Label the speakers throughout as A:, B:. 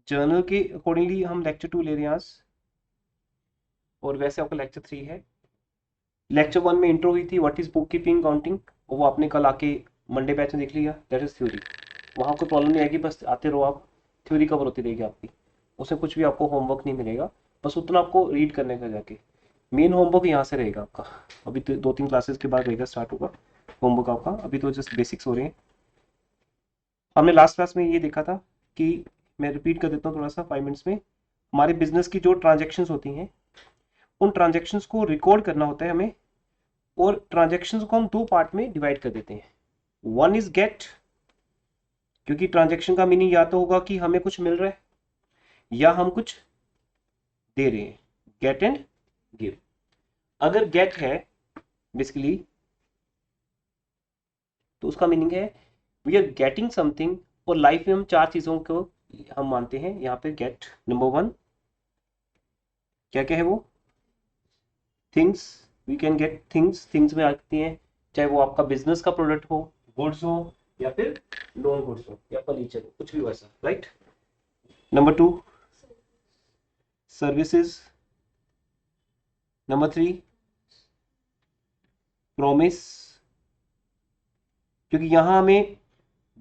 A: Journal के accordingly हम lecture 2 ले रहे हैं आज, और वैसे आपका लेक्चर 3 है। लेक्चर 1 में इंट्रो हुई थी, what is book keeping counting, वो आपने कल आके मंडे बैच में देख लिया, दैट इज थ्योरी। वहाँ कोई प्रॉब्लम नहीं आएगी, बस आते रहो आप, थ्योरी कवर होती रहेगी आपकी, उसमें कुछ भी आपको होमवर्क नहीं मिलेगा, बस उतना आपको रीड करने का जाके। मेन होमवर्क यहाँ से रहेगा आपका, अभी तो 2-3 क्लासेस के बाद रहेगा, स्टार्ट होगा होमवर्क आपका, अभी तो जस्ट बेसिक्स हो रहे हैं। हमने लास्ट क्लास में ये देखा था कि, मैं रिपीट कर देता हूँ थोड़ा सा 5 मिनट्स में, हमारे बिजनेस की जो ट्रांजेक्शन्स होती हैं उन ट्रांजेक्शन्स को रिकॉर्ड करना होता है हमें, और ट्रांजेक्शन्स को हम 2 पार्ट में डिवाइड कर देते हैं। वन इज गेट, क्योंकि ट्रांजेक्शन का मीनिंग या तो होगा कि हमें कुछ मिल रहा है या हम कुछ दे रहे हैं, गेट एंड गिव। अगर गेट है बेसिकली तो उसका मीनिंग है वी आर गेटिंग समथिंग, और लाइफ में हम 4 चीजों को हम मानते हैं यहाँ पे गेट। नंबर 1 क्या क्या है वो, things, we can get things, things में आती हैं चाहे वो आपका बिजनेस का प्रोडक्ट हो, गुड्स हो, या फिर नॉन गुड्स हो, या फर्नीचर हो, कुछ भी वैसा, right. Number 2 services, number 3 promise, क्योंकि यहाँ हमें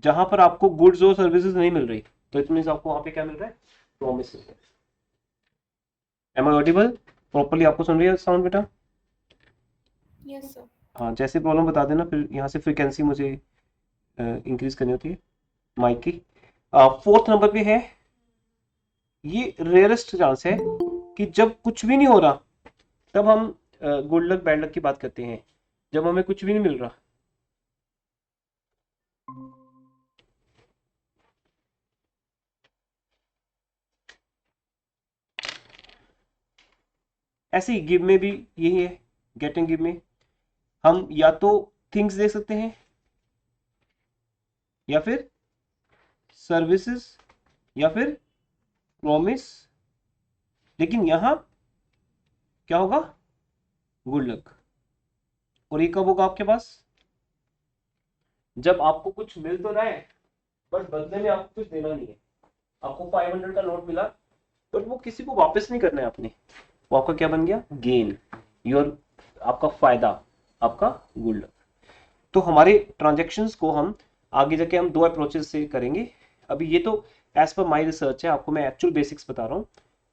A: जहां पर आपको गुड्स और सर्विसेज नहीं मिल रही तो इट मींस आपको वहां पे क्या मिल रहा है, प्रॉमिस मिल रहा है। एम आई ऑडिबल, प्रॉपर्ली आपको सुन रही है साउंड बेटा?
B: Yes sir.
A: हाँ, जैसे प्रॉब्लम बता देना, फिर यहाँ से फ्रिक्वेंसी मुझे इंक्रीज करनी होती है माइक की। 4th नंबर पे है, ये रेयरेस्ट चांस है कि जब कुछ भी नहीं हो रहा तब हम गुड लक बैड लक की बात करते हैं, जब हमें कुछ भी नहीं मिल रहा। ऐसे ही गिव में भी यही है, गेट एंड गिव में हम या तो थिंग्स दे सकते हैं या फिर सर्विसेज या फिर प्रॉमिस, लेकिन यहां क्या होगा, गुड लक। और ये कब होगा आपके पास, जब आपको कुछ मिल तो रहा है बट बदले में आपको कुछ देना नहीं है। आपको 500 का नोट मिला बट वो किसी को वापस नहीं करना है आपने, वो आपका क्या बन गया, गेन, योर, आपका फायदा, आपका गुड लक। तो हमारे ट्रांजेक्शन्स को हम आगे जाके हम 2 अप्रोचेस से करेंगे। अभी ये तो एज पर माई रिसर्च है, आपको मैं एक्चुअल बेसिक्स बता रहा हूँ।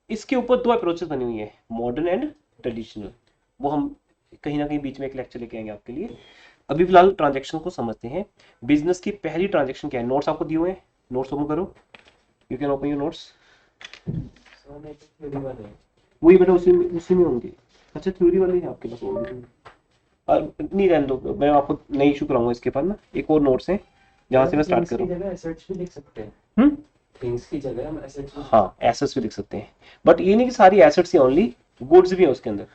A: इसके ऊपर 2 अप्रोचेस बनी हुई है, मॉडर्न एंड ट्रेडिशनल, वो हम कहीं ना कहीं बीच में एक लेक्चर लेके आएंगे आपके लिए। अभी फिलहाल ट्रांजेक्शन को समझते हैं। बिजनेस की पहली ट्रांजेक्शन क्या है, नोट्स आपको दिए हुए हैं, नोट्स ओपन करो, you can open your notes. वही बेटा उसी में होंगे। अच्छा, थ्योरी वाले हैं आपके पास ऑलरेडी, नहीं रहने दो, मैं आपको नई इशू कराऊंगा इसके बाद ना, एक और नोट्स है जहाँ से मैं स्टार्ट करूँ।
C: एसेट्स भी लिख सकते हैं,
A: हम्म,
C: थिंग्स की जगह हम एसेट्स भी,
A: हाँ एसेट्स भी लिख सकते हैं, बट ये नहीं कि सारी एसेट्स ही ओनली, गुड्स भी है उसके अंदर।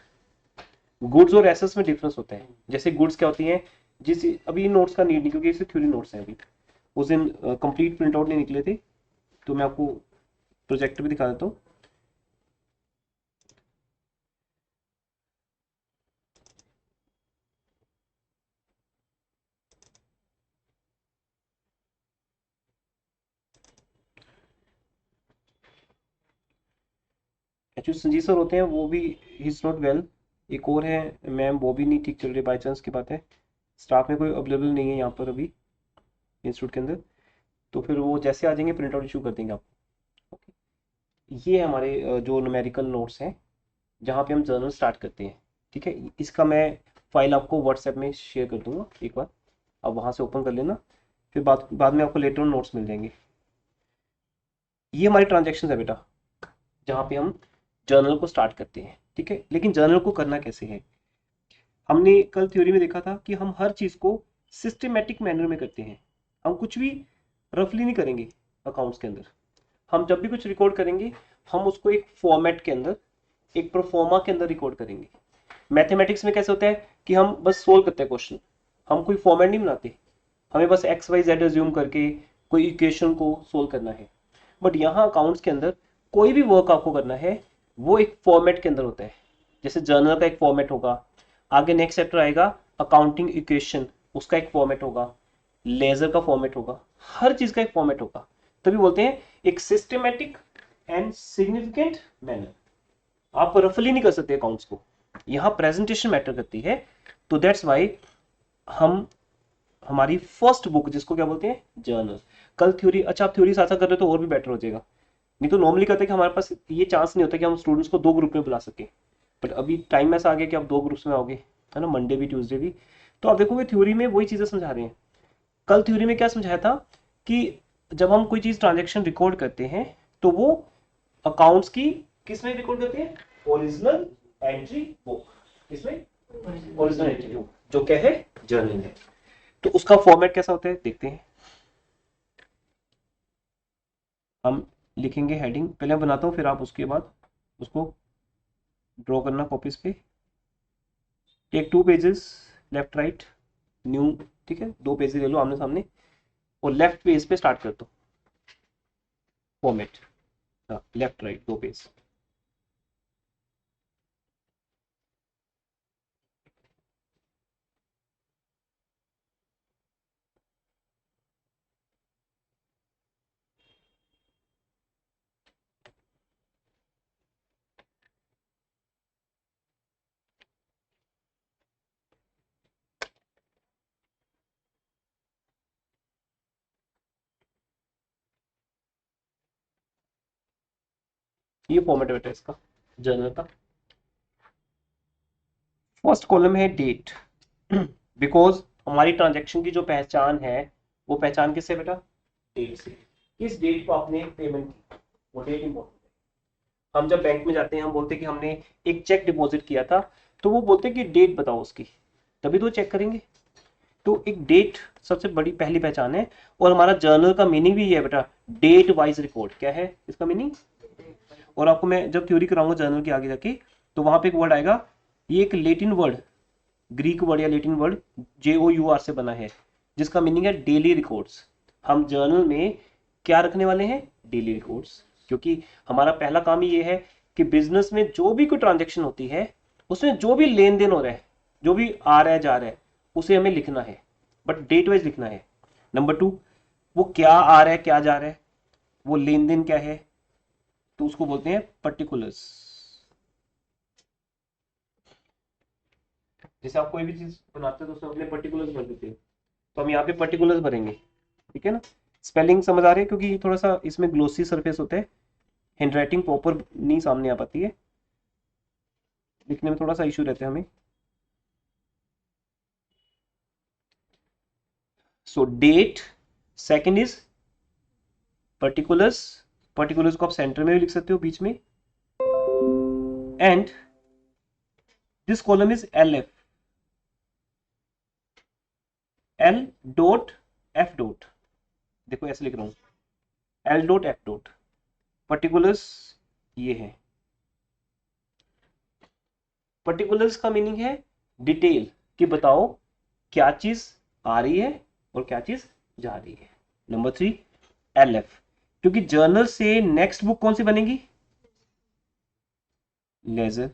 A: गुड्स और एसेट्स में डिफरेंस होता है। जैसे गुड्स क्या होती हैं, जिस अभी नोट्स का नीड नहीं क्योंकि इसे थ्योरी नोट्स हैं अभी, उस दिन कंप्लीट प्रिंट आउट नहीं निकले थे, तो मैं आपको प्रोजेक्ट भी दिखा देता हूँ। एक्चुअली संजीव सर होते हैं वो भी, ही इज नॉट वेल। एक और है मैम, वो भी नहीं ठीक चल रही, बाई चांस की बात है, स्टाफ में कोई अवेलेबल नहीं है यहाँ पर अभी इंस्टीट्यूट के अंदर, तो फिर वो जैसे आ जाएंगे प्रिंट आउट इशू कर देंगे आपको। ओके, ये हमारे जो न्यूमेरिकल नोट्स हैं जहाँ पे हम जर्नल स्टार्ट करते हैं। ठीक है, इसका मैं फाइल आपको व्हाट्सएप में शेयर कर दूंगा एक बार, आप वहाँ से ओपन कर लेना, फिर बाद में आपको लेटर नोट्स मिल जाएंगे। ये हमारी ट्रांजेक्शन है बेटा, जहाँ पे हम जर्नल को स्टार्ट करते हैं। ठीक है, लेकिन जर्नल को करना कैसे है, हमने कल थ्योरी में देखा था कि हम हर चीज को सिस्टमेटिक मैनर में करते हैं, हम कुछ भी रफली नहीं करेंगे। अकाउंट्स के अंदर हम जब भी कुछ रिकॉर्ड करेंगे हम उसको एक फॉर्मेट के अंदर, एक प्रोफॉर्मा के अंदर रिकॉर्ड करेंगे। मैथमेटिक्स में कैसे होता है कि हम बस सोल्व करते हैं क्वेश्चन, हम कोई फॉर्मेट नहीं बनाते, हमें बस एक्स वाई जेड एज्यूम करके कोई इक्वेशन को सोल्व करना है। बट यहाँ अकाउंट्स के अंदर कोई भी वर्क आपको करना है वो एक फॉर्मेट के अंदर होता है। जैसे जर्नल का एक फॉर्मेट होगा, आगे नेक्स्ट चैप्टर आएगा अकाउंटिंग इक्वेशन, उसका एक फॉर्मेट होगा, लेजर का फॉर्मेट होगा, हर चीज का एक फॉर्मेट होगा। तभी बोलते हैं एक सिस्टमेटिक एंड सिग्निफिकेंट मैनर। आप रफली नहीं कर सकते अकाउंट्स को, यहाँ प्रेजेंटेशन मैटर करती है। तो दैट्स वाई हम हमारी फर्स्ट बुक जिसको क्या बोलते हैं जर्नल, कल थ्योरी, अच्छा आप थ्योरी साथ साथ कर रहे हो तो और भी बेटर हो जाएगा। नहीं तो नॉर्मली कहते हैं कि हमारे पास ये चांस नहीं होता कि हम स्टूडेंट्स को 2 ग्रुप में बुला सके, बट अभी टाइम ऐसा आ गया कि आप 2 ग्रुप्स में आओगे, है ना, मंडे भी ट्यूसडे भी। तो आप देखोगे थ्योरी में वही चीज़ें समझा रहे हैं। कल थ्योरी में क्या समझाया था कि जब हम कोई चीज़ ट्रांजेक्शन रिकॉर्ड करते हैं तो वो अकाउंट्स की किस में रिकॉर्ड करते हैं, ओरिजिनल एंट्री बुक, किसमें, ओरिजिनल एंट्री बुक, जो क्या है जर्नल है। तो उसका फॉर्मेट कैसा होता है देखते हैं। हम लिखेंगे हेडिंग, पहले मैं बनाता हूँ फिर आप उसके बाद उसको ड्रॉ करना कॉपीज पे। Take 2 pages, left right new, ठीक है, 2 पेज ले लो आमने सामने और लेफ्ट पेज पे स्टार्ट कर दो फॉर्मेट, लेफ्ट राइट 2 पेज। ये फॉर्मेट बेटा इसका जर्नल का। फर्स्ट कॉलम है डेट, बिकॉज हमारी ट्रांजैक्शन की जो पहचान है वो पहचान किससे बेटा, डेट से। किस डेट को आपने पेमेंट की, वो डेट इंपॉर्टेंट है। हम जब बैंक में जाते हैं हम बोलते हैं कि हमने एक चेक डिपॉजिट किया था, तो वो बोलते हैं कि डेट बताओ उसकी, तभी तो चेक करेंगे। तो एक डेट सबसे बड़ी पहली पहचान है। और हमारा जर्नल का मीनिंग भी ये है बेटा, डेट वाइज रिकॉर्ड। क्या है इसका मीनिंग, और आपको मैं जब थ्योरी कराऊंगा जर्नल के आगे जाके तो वहां पे एक वर्ड आएगा, ये एक लेटिन वर्ड, ग्रीक वर्ड या लेटिन वर्ड JOUR से बना है, जिसका मीनिंग है डेली रिकॉर्ड्स। हम जर्नल में क्या रखने वाले हैं, डेली रिकॉर्ड्स। क्योंकि हमारा पहला काम ही ये है कि बिजनेस में जो भी कोई ट्रांजेक्शन होती है उसमें जो भी लेन देन हो रहा है, जो भी आ रहा है जा रहा है, उसे हमें लिखना है, बट डेट वाइज लिखना है। नंबर 2, वो क्या आ रहा है क्या जा रहा है, वो लेन देन क्या है, तो उसको बोलते हैं पर्टिकुलर्स। जैसे आप कोई भी चीज बनाते हो तो उसमें अपने पर्टिकुलर्स भर देते हो, तो हम यहाँ पे पर्टिकुलर्स भरेंगे, ठीक है ना। स्पेलिंग समझ आ रही है, क्योंकि थोड़ा सा इसमें ग्लोसी सरफेस होता है, हैंडराइटिंग प्रॉपर नहीं सामने आ पाती है, लिखने में थोड़ा सा इशू रहता है हमें। So date, second is particulars, particulars को आप सेंटर में भी लिख सकते हो बीच में, and this column is LF, L.F. देखो ऐसे लिख रहा हूं, L.F. पर्टिकुलर्स ये है। पर्टिकुलर्स का मीनिंग है डिटेल, कि बताओ क्या चीज आ रही है और क्या चीज जा रही है। नंबर 3 LF, क्योंकि जर्नल से नेक्स्ट बुक कौन सी बनेगी, लेजर।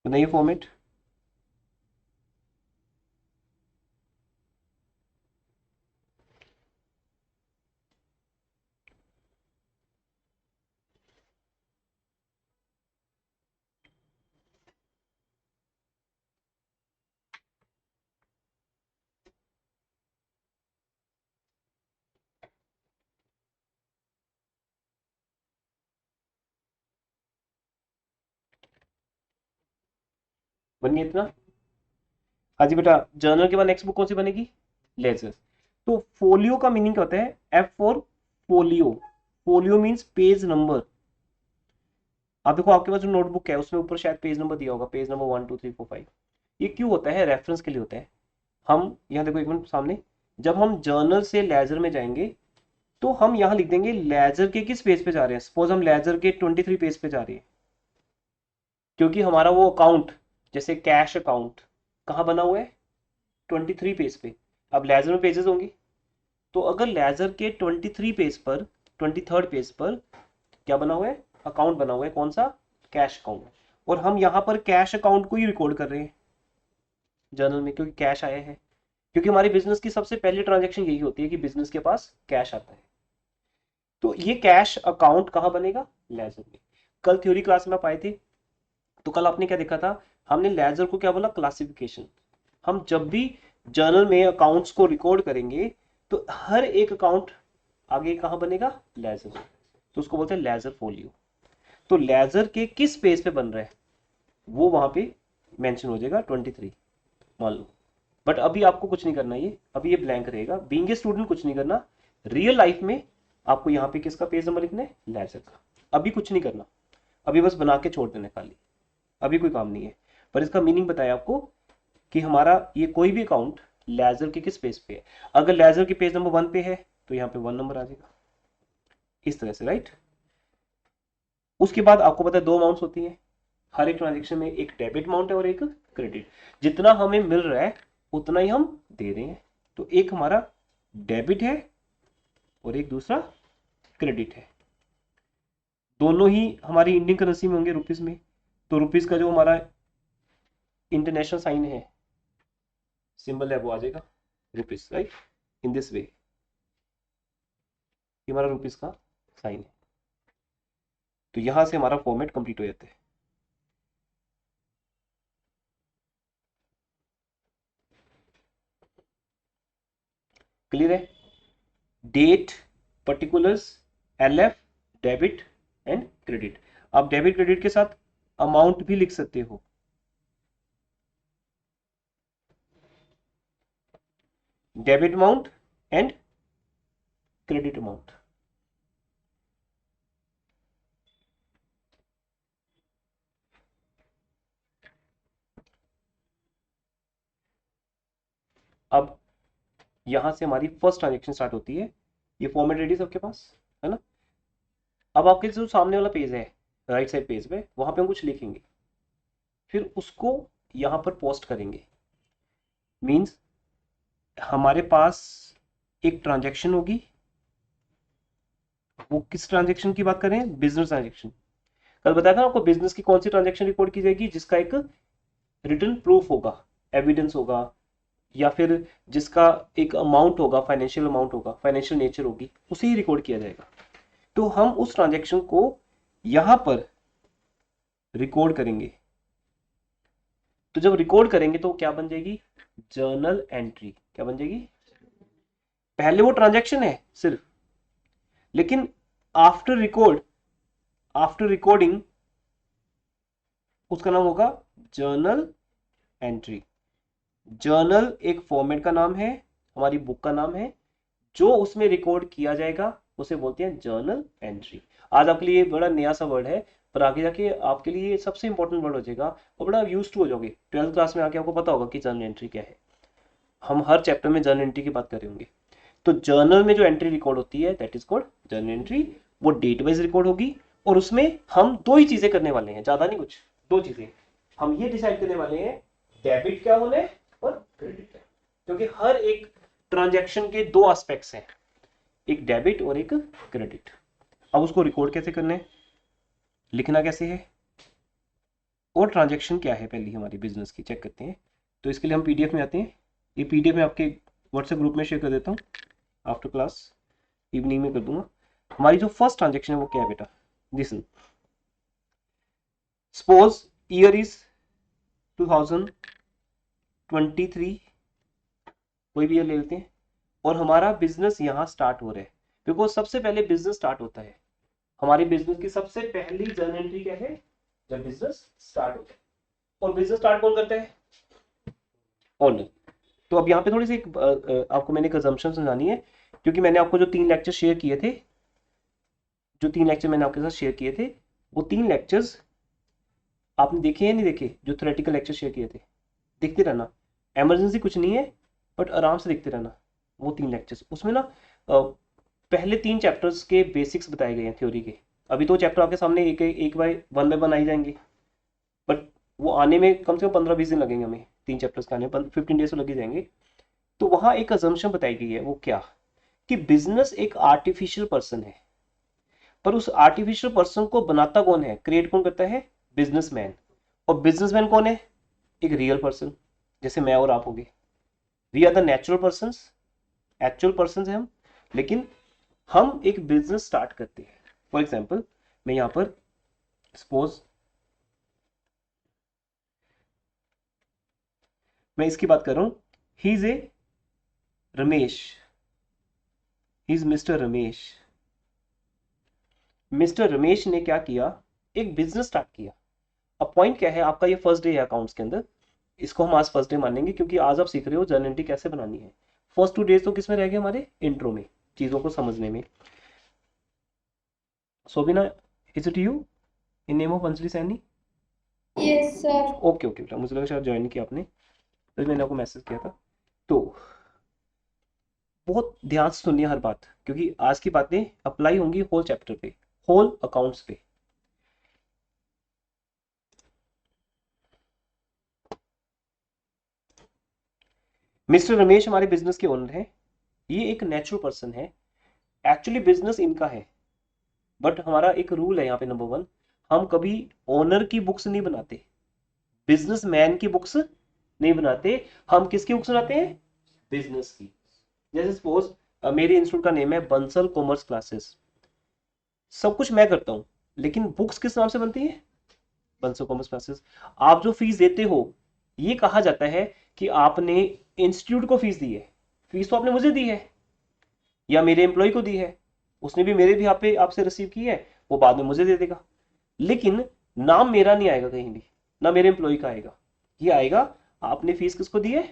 A: बनाइए फॉर्मेट। बनिए इतना। हाँ जी बेटा, जर्नल के बाद नेक्स्ट बुक कौन सी बनेगी, लेजर। तो फोलियो का मीनिंग क्या होता है, F for folio, folio means page number. आप देखो आपके पास जो नोटबुक है उसमें ऊपर शायद पेज नंबर दिया होगा, पेज नंबर 1 2 3 4 5। ये क्यों होता है, रेफरेंस के लिए होता है। हम यहाँ देखो एक मिनट सामने, जब हम जर्नल से लेजर में जाएंगे तो हम यहाँ लिख देंगे लेजर के किस पेज पे जा रहे हैं। सपोज हम लेजर के 23 पेज पे जा रहे हैं, क्योंकि हमारा वो अकाउंट जैसे कैश अकाउंट कहाँ बना हुआ है, 23 पेज पे। अब लेजर में पेजेस होंगे, तो अगर लेजर के 23 पेज पर, 23rd पेज पर क्या बना हुआ है, अकाउंट बना हुआ है, कौन सा, कैश अकाउंट। और हम यहाँ पर कैश अकाउंट को ही रिकॉर्ड कर रहे हैं जर्नल में, क्योंकि कैश आया है, क्योंकि हमारी बिजनेस की सबसे पहली ट्रांजेक्शन यही होती है कि बिजनेस के पास कैश आता है। तो ये कैश अकाउंट कहाँ बनेगा, लेजर में। कल थ्योरी क्लास में आप आए थे, तो कल आपने क्या देखा था, हमने लेजर को क्या बोला, क्लासिफिकेशन। हम जब भी जर्नल में अकाउंट्स को रिकॉर्ड करेंगे तो हर एक अकाउंट आगे कहाँ बनेगा, लेजर, तो उसको बोलते हैं लेजर फोलियो। तो लेजर के किस पेज पे बन रहा है वो वहां पे मेंशन हो जाएगा 23 मान लो। बट अभी आपको कुछ नहीं करना, ये अभी ये ब्लैंक रहेगा, बीइंग ए स्टूडेंट कुछ नहीं करना। रियल लाइफ में आपको यहाँ पे किसका पेज नंबर लिखना है, लेजर का। अभी कुछ नहीं करना, अभी बस बना के छोड़ देना खाली, अभी कोई काम नहीं है। पर इसका मीनिंग बताया आपको कि हमारा ये कोई भी अकाउंट लेजर के किस पेज पे है। अगर लेजर के पेज नंबर 1 पे है तो यहाँ पे 1 नंबर आ जाएगा, इस तरह से, राइट। उसके बाद आपको पता है 2 अमाउंट्स होती हैं हर एक ट्रांजेक्शन में, एक डेबिट अमाउंट है और एक क्रेडिट। जितना हमें मिल रहा है उतना ही हम दे रहे हैं, तो एक हमारा डेबिट है और एक दूसरा क्रेडिट है। दोनों ही हमारी इंडियन करेंसी में होंगे, रुपीस में। तो रुपीस का जो हमारा इंटरनेशनल साइन है, सिंबल है, वो आ जाएगा rupees, right, in this way. ये हमारा रुपीस का साइन है। तो यहां से हमारा फॉर्मेट कंप्लीट हो जाता है। क्लियर है, date, particulars, LF, debit and credit. आप डेबिट क्रेडिट के साथ अमाउंट भी लिख सकते हो, debit amount and credit amount. अब यहां से हमारी फर्स्ट ट्रांजेक्शन स्टार्ट होती है। ये फॉर्मेट रेडी सबके पास है ना। अब आपके जो सामने वाला पेज है, राइट साइड पेज पे, वहां पे हम कुछ लिखेंगे, फिर उसको यहां पर पोस्ट करेंगे। मींस हमारे पास एक ट्रांजैक्शन होगी, वो किस ट्रांजैक्शन की बात करें, बिजनेस ट्रांजैक्शन। कल बताया था आपको बिजनेस की कौन सी ट्रांजैक्शन रिकॉर्ड की जाएगी, जिसका एक रिटर्न प्रूफ होगा, एविडेंस होगा, या फिर जिसका एक अमाउंट होगा, फाइनेंशियल अमाउंट होगा, फाइनेंशियल नेचर होगी, उसे ही रिकॉर्ड किया जाएगा। तो हम उस ट्रांजैक्शन को यहां पर रिकॉर्ड करेंगे। तो जब रिकॉर्ड करेंगे तो क्या बन जाएगी, जर्नल एंट्री। क्या बन जाएगी, पहले वो ट्रांजैक्शन है सिर्फ, लेकिन आफ्टर रिकॉर्ड, आफ्टर रिकॉर्डिंग उसका नाम होगा जर्नल एंट्री। जर्नल एक फॉर्मेट का नाम है, हमारी बुक का नाम है, जो उसमें रिकॉर्ड किया जाएगा उसे बोलते हैं जर्नल एंट्री। आज आपके लिए बड़ा नया सा वर्ड है, पर आगे जाके आपके लिए सबसे इंपॉर्टेंट वर्ड हो जाएगा और बड़ा यूज टू हो जाओगे। 12th क्लास में आके आपको पता होगा कि जर्नल एंट्री क्या है। हम हर चैप्टर में जर्नल एंट्री की बात कर रहे होंगे। तो जर्नल में जो एंट्री रिकॉर्ड होती है that is called journal entry. वो डेट वाइज रिकॉर्ड होगी, और उसमें हम 2 ही चीजें करने वाले हैं, ज्यादा नहीं कुछ, 2 चीजें हम ये डिसाइड करने वाले हैं, डेबिट क्या होना है और क्रेडिट क्या, क्योंकि हर एक ट्रांजैक्शन के 2 एस्पेक्ट्स हैं, एक डेबिट और एक क्रेडिट। अब उसको रिकॉर्ड कैसे करना है, लिखना कैसे है, और ट्रांजैक्शन क्या है पहली हमारी बिजनेस की, चेक करते हैं। तो इसके लिए हम पीडीएफ में आते हैं। ये पीडीएफ में आपके व्हाट्सएप ग्रुप में शेयर कर देता हूँ, आफ्टर क्लास इवनिंग में कर दूंगा। हमारी जो फर्स्ट ट्रांजैक्शन है वो क्या है बेटा, लिसन। सपोज ईयर इज 2023, कोई भी ईयर ले लेते हैं, और हमारा बिजनेस यहाँ स्टार्ट हो रहा है, बिकॉज सबसे पहले बिजनेस स्टार्ट होता है। हमारी बिजनेस की सबसे पहली जर्नल एंट्री क्या है, जब बिजनेस स्टार्ट होता है। और बिजनेस स्टार्ट कौन करता है, ओनर। तो अब यहाँ पे थोड़ी सी आपको मैंने एक अजम्पशन समझानी है, क्योंकि मैंने आपको जो 3 लेक्चर शेयर किए थे, जो 3 लेक्चर मैंने आपके साथ शेयर किए थे, वो 3 लेक्चर्स आपने देखे या नहीं देखे, जो थ्योरेटिकल लेक्चर शेयर किए थे। देखते रहना, इमरजेंसी कुछ नहीं है, बट आराम से देखते रहना। वो 3 लेक्चर्स, उसमें ना पहले 3 चैप्टर्स के बेसिक्स बताए गए हैं थ्योरी के। अभी तो चैप्टर आपके सामने एक बाय वन आई जाएंगे, बट वो आने में कम से कम 15-20 दिन लगेंगे हमें, 3 चैप्टर्स का आने में 15 डेज तो लग ही जाएंगे। तो वहां एक अजम्पशन बताई गई है, वो क्या, कि बिजनेस एक आर्टिफिशियल पर्सन है, पर उस आर्टिफिशियल पर्सन को बनाता कौन है, क्रिएट कौन करता है, बिजनेसमैन। और बिजनेसमैन कौन है, एक रियल पर्सन, जैसे मैं और आप हो गए। We are the natural person, actual person है हम, लेकिन हम एक बिजनेस स्टार्ट करते हैं। फॉर एग्जाम्पल मैं यहां पर सपोज मैं इसकी बात कर रहा हूं, he is a Ramesh, he is mister Ramesh. Mister Ramesh ने क्या किया, एक बिजनेस स्टार्ट किया। अब पॉइंट क्या है, आपका ये फर्स्ट डे है अकाउंट्स के अंदर, इसको हम आज फर्स्ट डे मानेंगे क्योंकि आज आप सीख रहे हो जर्नल एंट्री कैसे बनानी है। फर्स्ट 2 डेज तो किस में रह गए हमारे, इंट्रो में, चीजों को समझने में। सोबिना, is it you in name of Anjali Saini?
B: Yes, sir.
A: Okay okay बेटा, मुझे लगा शायद ज्वाइन किया आपने, तो मैंने आपको मैसेज किया था। तो बहुत ध्यान से सुनिए हर बात, क्योंकि आज की बातें अप्लाई होंगी होल चैप्टर पे, होल अकाउंट्स पे। मिस्टर रमेश हमारे बिजनेस के ओनर हैं, ये एक नेचुरल पर्सन है, एक्चुअली बिजनेस इनका है, बट हमारा एक रूल है यहाँ पे, नंबर 1, हम कभी ओनर की बुक्स नहीं बनाते, बिजनेसमैन की बुक्स नहीं बनाते, हम किसकी बुक्स बनाते हैं, बिजनेस की। जैसे सपोज मेरे इंस्टीट्यूट का नेम है बंसल कॉमर्स क्लासेस, सब कुछ मैं करता हूं, लेकिन बुक्स किस नाम से बनती है, बंसल कॉमर्स क्लासेस। आप जो फीस देते हो, ये कहा जाता है कि आपने इंस्टीट्यूट को फीस दी है, फीस तो आपने मुझे दी है या मेरे एम्प्लॉय को दी है, उसने भी मेरे भी पे आपसे रिसीव की है, वो बाद में मुझे दे देगा, लेकिन नाम मेरा नहीं आएगा कहीं भी, ना मेरे एम्प्लॉय का आएगा। ये आएगा आपने फीस किसको दी है,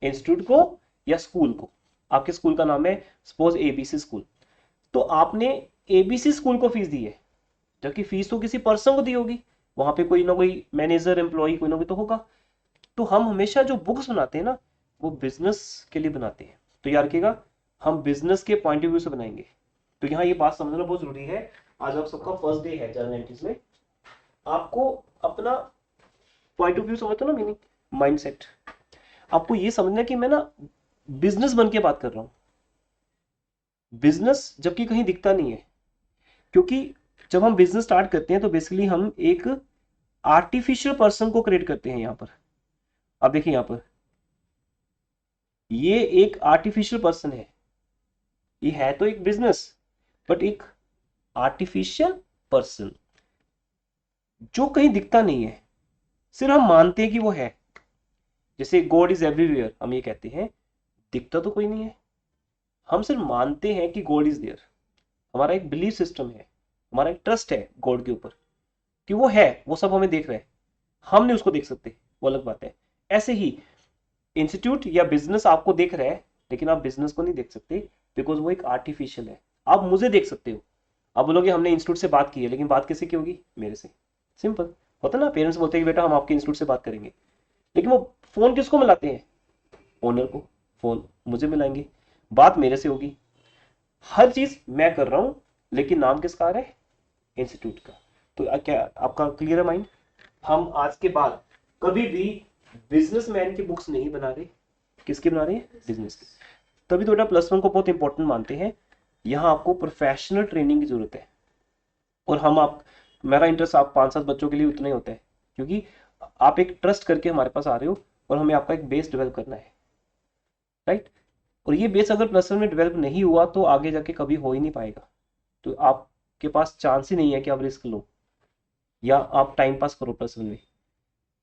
A: इंस्टीट्यूट को या स्कूल को। आपके स्कूल का नाम है सपोज एबीसी स्कूल, तो आपने एबीसी स्कूल को फीस दी है, जबकि फीस तो किसी पर्सन को दी होगी, वहां पे कोई ना कोई मैनेजर एम्प्लॉय कोई ना कोई तो होगा। तो हम हमेशा जो बुक्स बनाते हैं ना, वो बिजनेस के लिए बनाते हैं। तो याद रखिएगा, हम बिजनेस के पॉइंट ऑफ व्यू से बनाएंगे। तो यहाँ ये बात समझना बहुत जरूरी है। आज आप सबका फर्स्ट डे है जर्नल एंट्रीज में, आपको अपना पॉइंट ऑफ व्यू समझते हो ना, मीनिंग माइंडसेट, आपको ये समझना कि मैं ना बिजनेस बन के बात कर रहा हूँ, बिजनेस जबकि कहीं दिखता नहीं है। क्योंकि जब हम बिजनेस स्टार्ट करते हैं तो बेसिकली हम एक आर्टिफिशियल पर्सन को क्रिएट करते हैं। यहाँ पर अब देखिए, यहाँ पर ये एक आर्टिफिशियल पर्सन है, ये है तो एक बिजनेस, बट एक आर्टिफिशियल पर्सन जो कहीं दिखता नहीं है, सिर्फ हम मानते हैं कि वो है। जैसे गॉड इज एवरीवेयर, हम ये कहते हैं, दिखता तो कोई नहीं है, हम सिर्फ मानते हैं कि गॉड इज देयर। हमारा एक बिलीफ सिस्टम है, हमारा एक ट्रस्ट है गॉड के ऊपर कि वो है, वो सब हमें देख रहे हैं, हम नहीं उसको देख सकते, वो अलग बात है। ऐसे ही इंस्टीट्यूट या बिजनेस आपको देख रहा है, लेकिन आप बिजनेस को नहीं देख सकते, बिकॉज वो एक आर्टिफिशियल है। आप मुझे देख सकते हो, आप बोलोगे हमने इंस्टीट्यूट से बात की है, लेकिन बात किससे की होगी, मेरे से। सिंपल होता ना, पेरेंट्स बोलते हैं कि बेटा हम आपके इंस्टीट्यूट से बात करेंगे, लेकिन वो फोन किसको मिलाते हैं, ओनर को, फोन मुझे मिलाएंगे, बात मेरे से होगी, हर चीज मैं कर रहा हूं, लेकिन नाम किसका आ रहा है, इंस्टीट्यूट का। तो क्या आपका क्लियर है माइंड? हम आज के बाद कभी भी बिजनेसमैन की बुक्स नहीं बना रहे, किसकी बना रहे हैं, बिजनेस की। तभी तो बेटा +1 को बहुत इंपॉर्टेंट मानते हैं, यहाँ आपको प्रोफेशनल ट्रेनिंग की जरूरत है। और हम आप मेरा इंटरेस्ट आप 5-7 बच्चों के लिए उतना ही होता है, क्योंकि आप एक ट्रस्ट करके हमारे पास आ रहे हो और हमें आपका एक बेस डेवलप करना है, राइट। और ये बेस अगर +1 में डेवलप नहीं हुआ तो आगे जाके कभी हो ही नहीं पाएगा। तो आपके पास चांस ही नहीं है कि आप रिस्क लो या आप टाइम पास करो +1 में।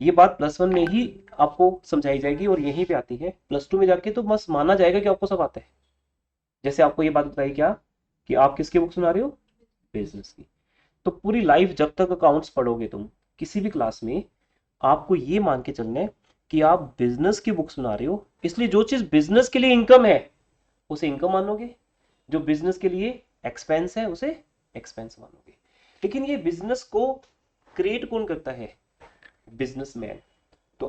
A: ये बात +1 में ही आपको समझाई जाएगी और यहीं पे आती है। +2 में जाके तो बस माना जाएगा कि आपको सब आता है। जैसे आपको ये बात बताई क्या, कि आप किसकी बुक सुना रहे हो, बिजनेस की। तो पूरी लाइफ जब तक अकाउंट्स पढ़ोगे तुम किसी भी क्लास में, आपको ये मान के चलना है कि आप बिजनेस की बुक सुना रहे हो, इसलिए जो चीज बिजनेस के लिए इनकम है उसे इनकम मानोगे, जो बिजनेस के लिए एक्सपेंस है उसे एक्सपेंस मानोगे। लेकिन ये बिजनेस को क्रिएट कौन करता है, बिजनेसमैन। तो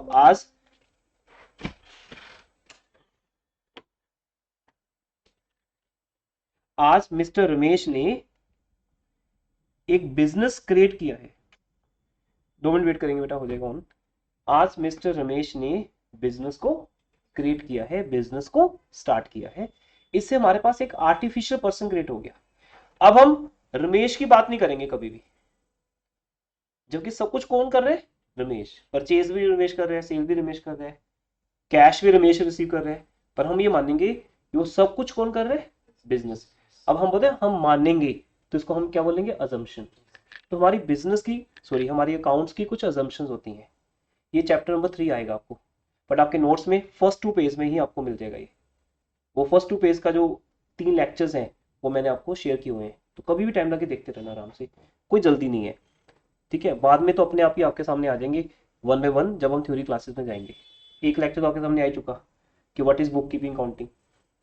A: आज मिस्टर रमेश ने एक बिजनेस क्रिएट किया है। 2 मिनट वेट करेंगे बेटा, हो जाएगा ऑन। आज मिस्टर रमेश ने बिजनेस को क्रिएट किया है, बिजनेस को स्टार्ट किया है। इससे हमारे पास एक आर्टिफिशियल पर्सन क्रिएट हो गया। अब हम रमेश की बात नहीं करेंगे कभी भी, जबकि सब कुछ कौन कर रहे हैं? रमेश। परचेज भी रमेश कर रहे हैं, सेल भी रमेश कर रहे हैं, कैश भी रमेश रिसीव कर रहे हैं, पर हम ये मानेंगे कि वो सब कुछ कौन कर रहे हैं? बिजनेस। अब हम बोलते हैं हम मानेंगे, तो इसको हम क्या बोलेंगे? अजम्पशन। तो हमारी बिजनेस की, सॉरी, हमारी अकाउंट्स की कुछ अजम्पशंस होती हैं। ये चैप्टर नंबर 3 आएगा आपको, बट आपके नोट्स में फर्स्ट 2 पेज में ही आपको मिल जाएगा ये। वो फर्स्ट 2 पेज का जो 3 लेक्चर्स हैं वो मैंने आपको शेयर किए हुए हैं, तो कभी भी टाइम लगे देखते रहना आराम से, कोई जल्दी नहीं है। ठीक है, बाद में तो अपने आप ही आपके सामने आ जाएंगे वन बाय वन जब हम थ्योरी क्लासेस में जाएंगे। एक लेक्चर तो आपके सामने आ ही चुका कि what is book keeping counting,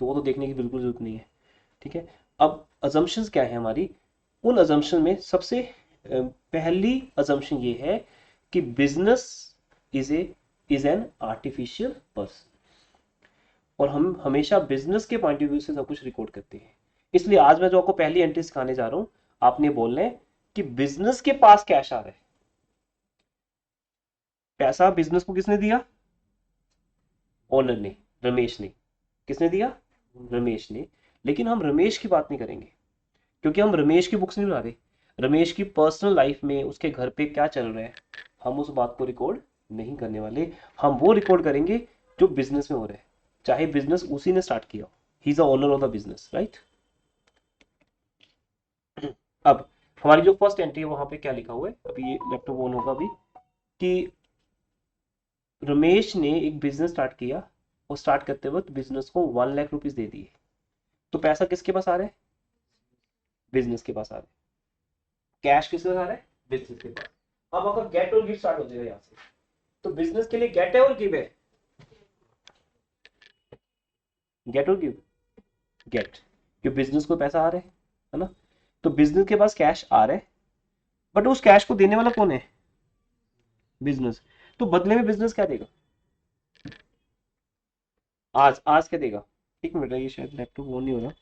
A: तो वो तो देखने की बिल्कुल जरूरत नहीं है। ठीक है, अब अजम्पशंस क्या है हमारी? उन अजम्पशन में सबसे पहली अजम्पशन ये है कि business is an artificial person, और हम हमेशा बिजनेस के पॉइंट ऑफ व्यू से सब कुछ रिकॉर्ड करते हैं। इसलिए आज मैं जो आपको पहली एंट्री सिखाने जा रहा हूं, आपने बोलना है कि बिजनेस के पास कैश आ रहा है। पैसा बिजनेस को किसने दिया? ओनर ने, रमेश ने। किसने दिया? रमेश ने। लेकिन हम रमेश की बात नहीं करेंगे, क्योंकि हम रमेश की बुक्स नहीं बना रहे। रमेश की पर्सनल लाइफ में उसके घर पे क्या चल रहा है, हम उस बात को रिकॉर्ड नहीं करने वाले। हम वो रिकॉर्ड करेंगे जो बिजनेस में हो रहा है, चाहे बिजनेस उसी ने स्टार्ट किया हो। He is the owner of the business, right? अब हमारी जो फर्स्ट एंट्री है वहां पे क्या लिखा हुआ है, अभी ये लैपटॉप ऑन होगा अभी, कि रमेश ने एक बिजनेस स्टार्ट किया और स्टार्ट करते वक्त बिजनेस को 1 लाख रुपीज दे दिए। तो पैसा किसके पास आ रहा है? बिजनेस के पास आ रहा है। कैश किसके पास आ रहा है? बिजनेस के पास। अब अगर गेट और गिव स्टार्ट हो जाएगा यहाँ से, तो बिजनेस के लिए गेट है और गिव है। गेट और गिव, गेट, क्योंकि बिजनेस को पैसा आ रहा है ना? तो बिजनेस के पास कैश आ रहा है, बट उस कैश को देने वाला कौन है? बिजनेस। तो बदले में बिजनेस क्या देगा? आज आज क्या देगा? एक मिनट, ये शायद लैपटॉप ऑन नहीं हो रहा।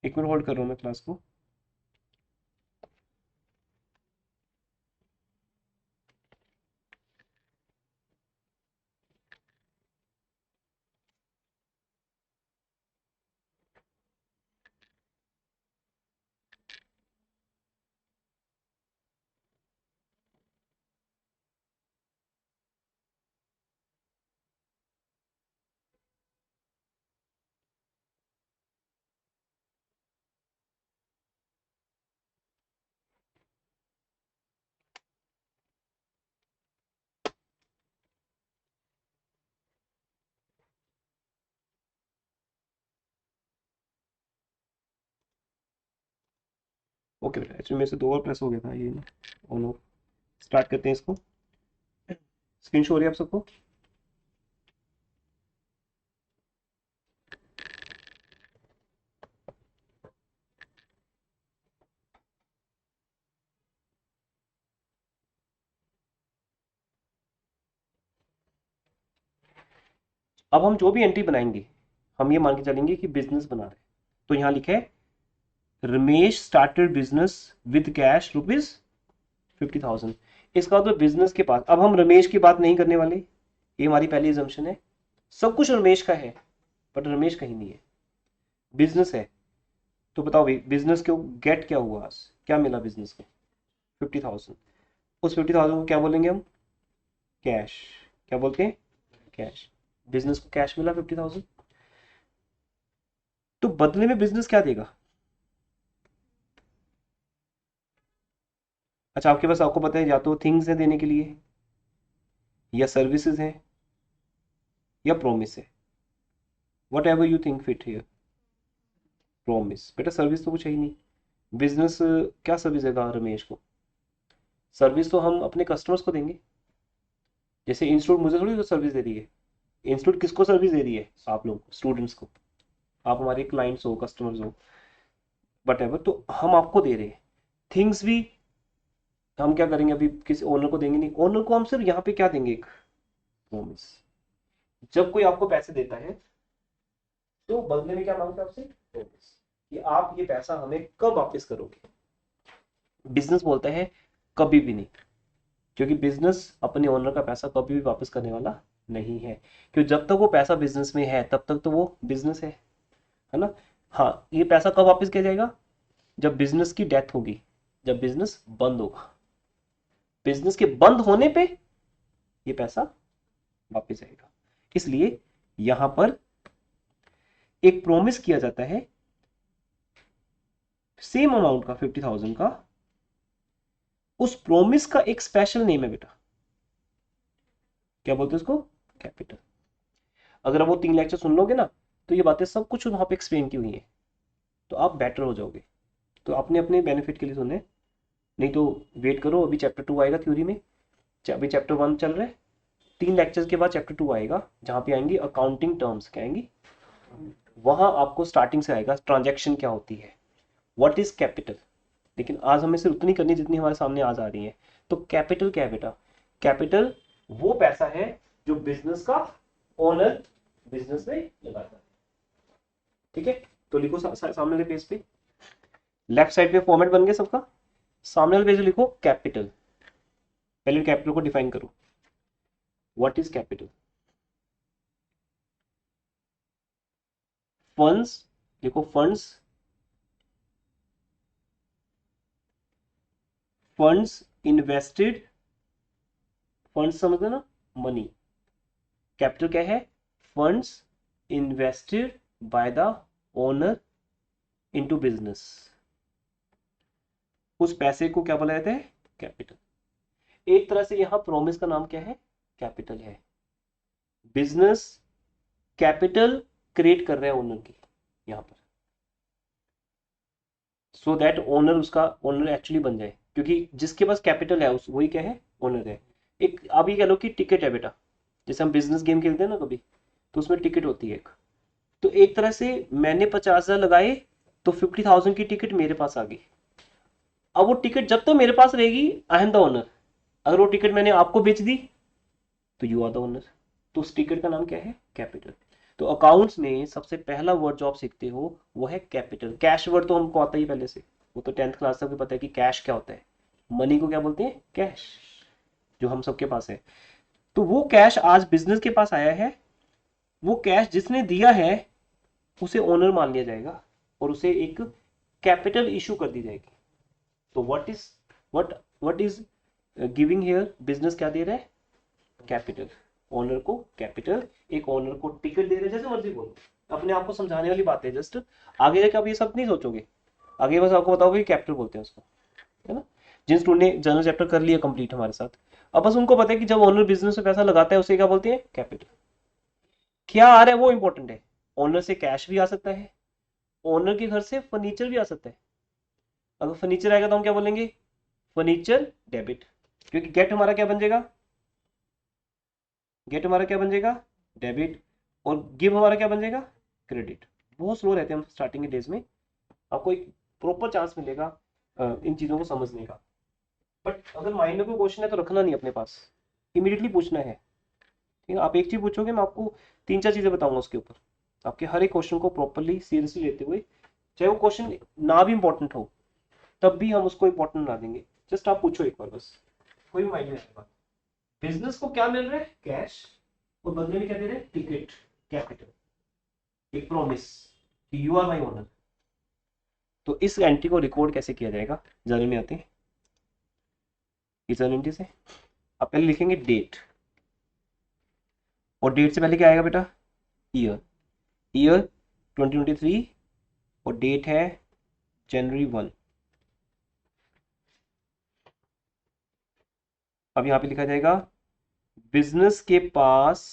A: एक मिनट होल्ड कर रहा हूँ मैं क्लास को। ओके बेटा, एक्चुअली मेरे से 2 बार प्रेस हो गया था ये ना, ऑन ऑफ। स्टार्ट करते हैं इसको। स्क्रीन शो हो रही है आप सबको? अब हम जो भी एंट्री बनाएंगे, हम ये मान के चलेंगे कि बिजनेस बना रहे हैं। तो यहाँ लिखे है Ramesh started business with cash rupees 50,000। इसका मतलब बिजनेस के पास, अब हम रमेश की बात नहीं करने वाले, ये हमारी पहली एजम्पशन है। सब कुछ रमेश का है, बट रमेश कहीं नहीं है, बिजनेस है। तो बताओ भाई, बिजनेस को गेट क्या हुआ, आज क्या मिला बिजनेस को? 50,000। उस 50,000 को क्या बोलेंगे हम? कैश। क्या बोलते हैं? कैश। बिजनेस को कैश मिला 50,000। तो बदले में बिजनेस क्या देगा? अच्छा, आपके पास, आपको पता है, या तो थिंग्स है देने के लिए, या सर्विसेज हैं, या प्रोमिस है? What ever you think fit here. Promise. बेटा सर्विस तो कुछ है ही नहीं। बिजनेस क्या सर्विस देगा रमेश को? सर्विस तो हम अपने कस्टमर्स को देंगे। जैसे इंस्टीट्यूट मुझे थोड़ी सर्विस दे रही है। इंस्टीट्यूट किसको सर्विस दे रही है? आप लोग स्टूडेंट्स को। आप हमारे क्लाइंट्स हो, कस्टमर्स हो, वट एवर, तो हम आपको दे रहे हैं। थिंग्स भी हम क्या करेंगे, अभी किसी ओनर को देंगे नहीं। ओनर को हम सिर्फ यहाँ पे क्या देंगे, एक प्रोमिस। जब कोई आपको पैसे देता है तो बदले में क्या मांगता है आपसे? प्रोमिस कि आप ये पैसा हमें कब वापस करोगे। बिजनेस बोलता है कभी भी नहीं, क्योंकि बिजनेस अपने ओनर का पैसा कभी भी वापस करने वाला नहीं है। क्योंकि जब तक वो पैसा बिजनेस में है तब तक तो वो बिजनेस है ना। हाँ, ये पैसा कब वापस किया जाएगा? जब बिजनेस की डेथ होगी, जब बिजनेस बंद होगा। बिजनेस के बंद होने पे ये पैसा वापस आएगा। इसलिए यहां पर एक प्रॉमिस किया जाता है सेम अमाउंट का, 50,000 का। उस प्रॉमिस का एक स्पेशल नेम है बेटा, क्या बोलते हैं उसको? कैपिटल। अगर आप वो 3 लेक्चर सुन लोगे ना, तो ये बातें सब कुछ वहां पे एक्सप्लेन की हुई है, तो आप बेटर हो जाओगे। तो आपने अपने बेनिफिट के लिए सुने, नहीं तो वेट करो, अभी चैप्टर 2 आएगा थ्योरी में। अभी चैप्टर 1 चल रहा है। 3 लेक्चर्स के बाद चैप्टर 2 आएगा, जहां पे आएंगी अकाउंटिंग टर्म्स। क्या आएंगी? वहां आपको स्टार्टिंग से आएगा ट्रांजैक्शन क्या होती है, व्हाट इज कैपिटल। लेकिन आज हमें सिर्फ उतनी करनी जितनी हमारे सामने आज आ रही है। तो कैपिटल क्या है बेटा? कैपिटल वो पैसा है जो बिजनेस का ओनर बिजनेस में लगाता है। ठीक है, तो लिखो सामने वाले पेज पे, लेफ्ट साइड पे फॉर्मेट बन गया सबका। सामने वाले पेज पे लिखो कैपिटल। पहले कैपिटल को डिफाइन करो, व्हाट इज कैपिटल। फंड्स, लिखो फंड्स। फंड्स इन्वेस्टेड, फंड्स समझते ना, मनी। कैपिटल क्या है? Funds invested by the owner into business. उस पैसे को क्या बोला जाता है? कैपिटल। एक तरह से यहां प्रोमिस का नाम क्या है? कैपिटल है। बिजनेस कैपिटल क्रिएट कर रहा है ओनर की यहां पर, सो दैट ओनर, उसका ओनर एक्चुअली बन जाए। क्योंकि जिसके पास कैपिटल है उस वही क्या है? ओनर है। एक आप ये कह लो कि टिकट है बेटा। जैसे हम बिजनेस गेम खेलते हैं ना कभी, तो उसमें टिकट होती है एक। तो एक तरह से मैंने 50,000 लगाए, तो 50,000 की टिकट मेरे पास आ गई। अब वो टिकट जब तक मेरे पास रहेगी, आई एम द ओनर। अगर वो टिकट मैंने आपको बेच दी, तो यू आर द ओनर। तो उस टिकट का नाम क्या है? कैपिटल। तो अकाउंट्स में सबसे पहला वर्ड जो आप सीखते हो वो है कैपिटल। कैश वर्ड तो हमको आता ही पहले से, वो तो 10th क्लास तक भी पता है कि कैश क्या होता है। मनी को क्या बोलते हैं? कैश, जो हम सबके पास है। तो वो कैश आज बिजनेस के पास आया है। वो कैश जिसने दिया है उसे ओनर मान लिया जाएगा और उसे एक कैपिटल इशू कर दी जाएगी। तो what what is giving here? Business क्या दे रहा है? कैपिटल। ओनर को कैपिटल, एक ओनर को टिकट दे रहे, जैसे मर्जी बोलो, अपने आप को समझाने वाली बात है जस्ट। आगे जाके आप ये सब नहीं सोचोगे, आगे बस आपको बताओगे कि कैपिटल बोलते हैं उसको, है ना। जिन स्टूडेंट ने जनरल चैप्टर कर लिया कंप्लीट हमारे साथ, अब बस उनको पता है कि जब ओनर बिजनेस में पैसा लगाता है उसे क्या बोलते हैं? कैपिटल। क्या आ रहा है वो इंपॉर्टेंट है। ओनर से कैश भी आ सकता है, ओनर के घर से फर्नीचर भी आ सकता है। अगर फर्नीचर आएगा तो हम क्या बोलेंगे? Furniture debit. क्योंकि गेट हमारा क्या बन जाएगा? गेट हमारा क्या बन जाएगा? डेबिट। और गिव हमारा क्या बन जाएगा? क्रेडिट। बहुत स्लो रहते हैं हम स्टार्टिंग के डेज में, आपको एक प्रॉपर चांस मिलेगा इन चीजों को समझने का। बट अगर माइंड में कोई क्वेश्चन है तो रखना नहीं अपने पास, इमीडिएटली पूछना है। ठीक है, आप एक चीज पूछोगे, मैं आपको 3-4 चीजें बताऊंगा उसके ऊपर। आपके हर एक क्वेश्चन को प्रॉपरली सीरियसली लेते हुए, चाहे वो क्वेश्चन ना भी इंपॉर्टेंट हो तब भी हम उसको इंपॉर्टेंट बना देंगे। जस्ट आप पूछो एक बार बस, कोई माइंड में आएगा। बिजनेस को क्या मिल रहा है? कैश। और बदले में क्या दे रहे हैं? टिकट, कैपिटल, एक प्रॉमिस कि यू आर माई ओनर। तो इस एंट्री को रिकॉर्ड कैसे किया जाएगा, जर्नल में आते हैं। इस जर्नल एंट्री से आप पहले लिखेंगे डेट, और डेट से पहले क्या आएगा बेटा? ईयर। ईयर 2023 और डेट है जनवरी 1। अब यहां पे लिखा जाएगा बिजनेस के पास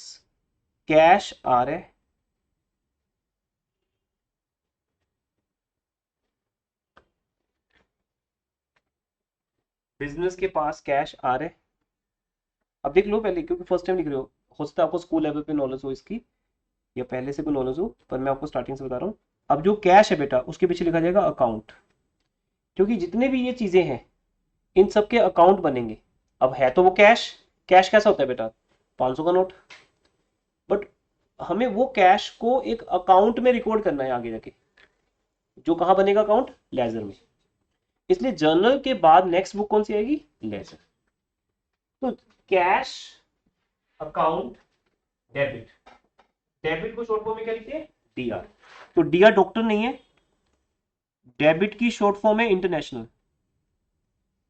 A: कैश आ रहा है, बिजनेस के पास कैश आ रहा है। अब देख लो पहले, क्योंकि फर्स्ट टाइम लिख रहे हो सकता है आपको स्कूल लेवल पे नॉलेज हो इसकी या पहले से भी नॉलेज हो, पर मैं आपको स्टार्टिंग से बता रहा हूँ। अब जो कैश है बेटा उसके पीछे लिखा जाएगा अकाउंट, क्योंकि जितने भी ये चीजें हैं इन सब के अकाउंट बनेंगे। अब है तो वो कैश, कैश कैसा होता है बेटा, 500 का नोट, बट हमें वो कैश को एक अकाउंट में रिकॉर्ड करना है आगे जाके, जो कहां बनेगा, अकाउंट लेजर में। इसलिए जर्नल के बाद नेक्स्ट बुक कौन सी आएगी, लेजर। तो कैश, अकाउंट, डेबिट, डेबिट को शॉर्ट फॉर्म में क्या लिखते हैं, डीआर। तो डीआर डॉक्टर नहीं है, डेबिट की शॉर्ट फॉर्म है इंटरनेशनल,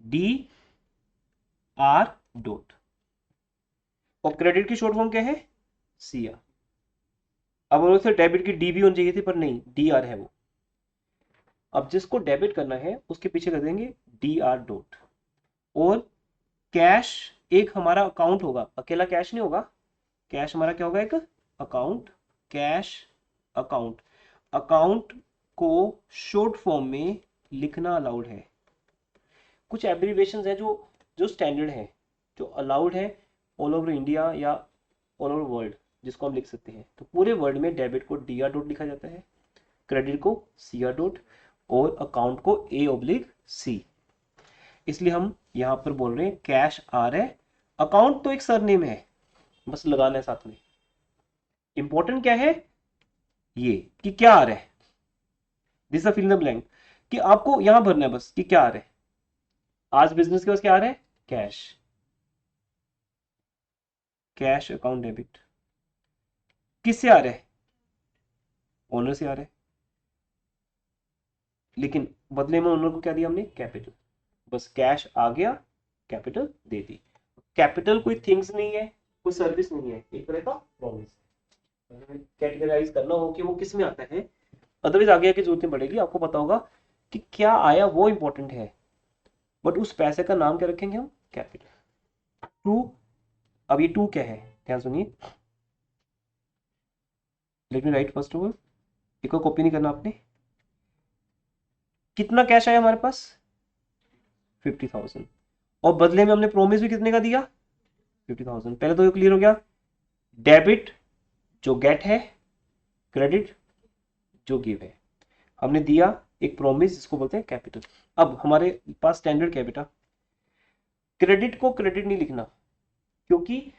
A: डी आर डॉट। और क्रेडिट की शॉर्ट फॉर्म क्या है, सीआर। अब उन्होंने डेबिट की डी भी होनी चाहिए थी, पर नहीं, डी आर है वो। अब जिसको डेबिट करना है उसके पीछे कर देंगे डी आर डॉट। और कैश एक हमारा अकाउंट होगा, अकेला कैश नहीं होगा, कैश हमारा क्या होगा, एक अकाउंट, कैश अकाउंट। अकाउंट को शॉर्ट फॉर्म में लिखना अलाउड है। कुछ एब्रीवेशंस हैं जो जो स्टैंडर्ड है, जो अलाउड है ऑल ओवर इंडिया या ऑल ओवर वर्ल्ड, जिसको हम लिख सकते हैं। तो पूरे वर्ल्ड में डेबिट को डी आर डॉट लिखा जाता है, क्रेडिट को सी आर डॉट, और अकाउंट को ए ऑब्लिक सी। इसलिए हम यहां पर बोल रहे हैं कैश आ रहा है, अकाउंट तो एक सरनेम है, बस लगाना है साथ में। इंपॉर्टेंट क्या है ये कि क्या आ रहा है, this fill in the blank, कि आपको यहां भरना है बस कि क्या आ रहा है। आज बिजनेस के पास क्या आ रहा है, कैश, कैश अकाउंट डेबिट। किससे आ रहा है, ओनर से आ रहा है, लेकिन बदले में ओनर को क्या दिया हमने, कैपिटल। बस कैश आ गया, कैपिटल दे दी। कैपिटल कोई थिंग्स नहीं है, कोई सर्विस नहीं है, एक तरह का प्रॉमिस है। कैटेगराइज करना हो कि वो किस में आता है, अदरवाइज आगे आके जरूरत नहीं पड़ेगी, आपको पता होगा कि क्या आया वो इंपॉर्टेंट है। बट उस पैसे का नाम क्या रखेंगे हम, कैपिटल। टू, अब ये टू क्या है, ध्यान सुनिए, let me right first of all, एक कॉपी नहीं करना आपने। कितना कैश आया हमारे पास, 50,000, और बदले में हमने प्रोमिस भी कितने का दिया, 50,000। पहले तो ये क्लियर हो गया, डेबिट जो गेट है, क्रेडिट जो गिव है। हमने दिया एक प्रोमिस जिसको बोलते हैं कैपिटल। अब हमारे पास स्टैंडर्ड क्या है बेटा, क्रेडिट को क्रेडिट नहीं लिखना, क्योंकि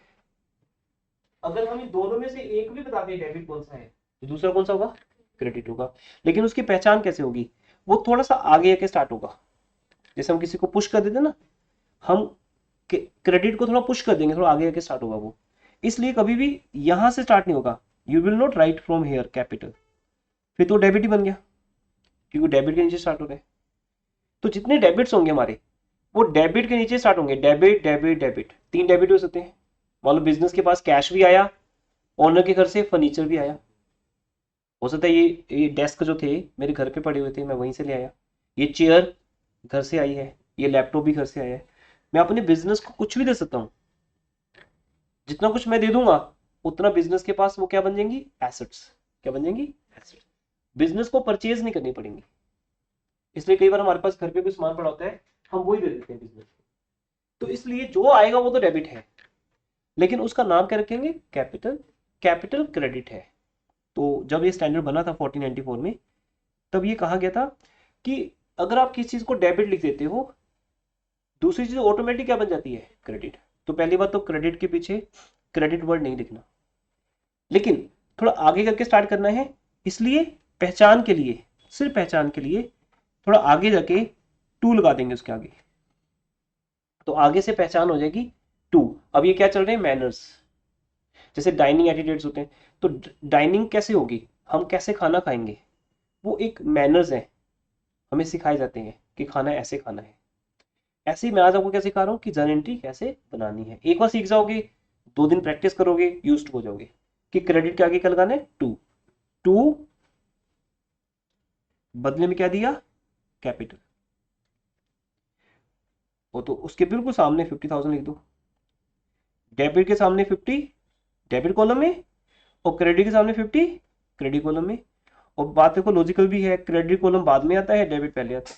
A: अगर हम इन दोनों में से एक भी बता दें डेबिट कौन सा है तो दूसरा कौन सा होगा, क्रेडिट होगा। लेकिन उसकी पहचान कैसे होगी, वो थोड़ा सा आगे आके स्टार्ट होगा। जैसे हम किसी को पुश कर देते ना, हम क्रेडिट को थोड़ा पुश कर देंगे, थोड़ा आगे आके स्टार्ट होगा वो। इसलिए कभी भी यहां से स्टार्ट नहीं होगा, you will not right from here capital, फिर तो डेबिट ही बन गया, क्योंकि डेबिट के नीचे स्टार्ट हो रहे हैं। तो जितने डेबिट्स होंगे हमारे, वो डेबिट के नीचे स्टार्ट होंगे, डेबिट डेबिट डेबिट, 3 डेबिट हो सकते हैं। मान लो बिजनेस के पास कैश भी आया, ओनर के घर से फर्नीचर भी आया, हो सकता है ये डेस्क जो थे मेरे घर पे पड़े हुए थे, मैं वहीं से ले आया, ये चेयर घर से आई है, ये लैपटॉप भी घर से आया है। मैं अपने बिजनेस को कुछ भी दे सकता हूँ, जितना कुछ मैं दे दूंगा उतना बिजनेस के पास वो क्या बन जाएंगी, एसेट्स। क्या बन जाएंगी, एसेट्स। बिजनेस को परचेज नहीं करनी पड़ेंगी। इसलिए कई बार हमारे पास घर पे कोई सामान पड़ा होता है, हम वही दे देते हैं बिजनेस को। तो इसलिए जो आएगा वो तो डेबिट है, लेकिन उसका नाम क्या रखेंगे, कैपिटल, कैपिटल क्रेडिट है। तो जब ये स्टैंडर्ड बना था 1494 में, तब ये कहा गया था कि अगर आप किसी चीज को डेबिट लिख देते हो, दूसरी चीज ऑटोमेटिक क्या बन जाती है, क्रेडिट। तो पहली बात तो क्रेडिट के पीछे क्रेडिट वर्ड नहीं लिखना, लेकिन थोड़ा आगे करके स्टार्ट करना है। इसलिए पहचान के लिए, सिर्फ पहचान के लिए थोड़ा आगे जाके टू लगा देंगे उसके आगे, तो आगे से पहचान हो जाएगी टू। अब ये क्या चल रहे हैं, मैनर्स। जैसे डाइनिंग एटिट्यूड्स होते हैं, तो डाइनिंग कैसे होगी, हम कैसे खाना खाएंगे, वो एक मैनर्स है, हमें सिखाए जाते हैं कि खाना ऐसे खाना है। ऐसे ही मैं आज आपको क्या सिखा रहा हूँ कि जर्नल एंट्री कैसे बनानी है। एक बार सीख जाओगे, 2 दिन प्रैक्टिस करोगे, यूज्ड हो जाओगे कि क्रेडिट के आगे क्या लगाना है, टू। टू बदले में क्या दिया, कैपिटल। वो तो उसके बिल्कुल सामने 50,000 लिख दो, डेबिट के सामने 50 डेबिट कॉलम में, और क्रेडिट के सामने 50 क्रेडिट कॉलम में। और बात देखो लॉजिकल भी है, क्रेडिट कॉलम बाद में आता है, डेबिट पहले आता है।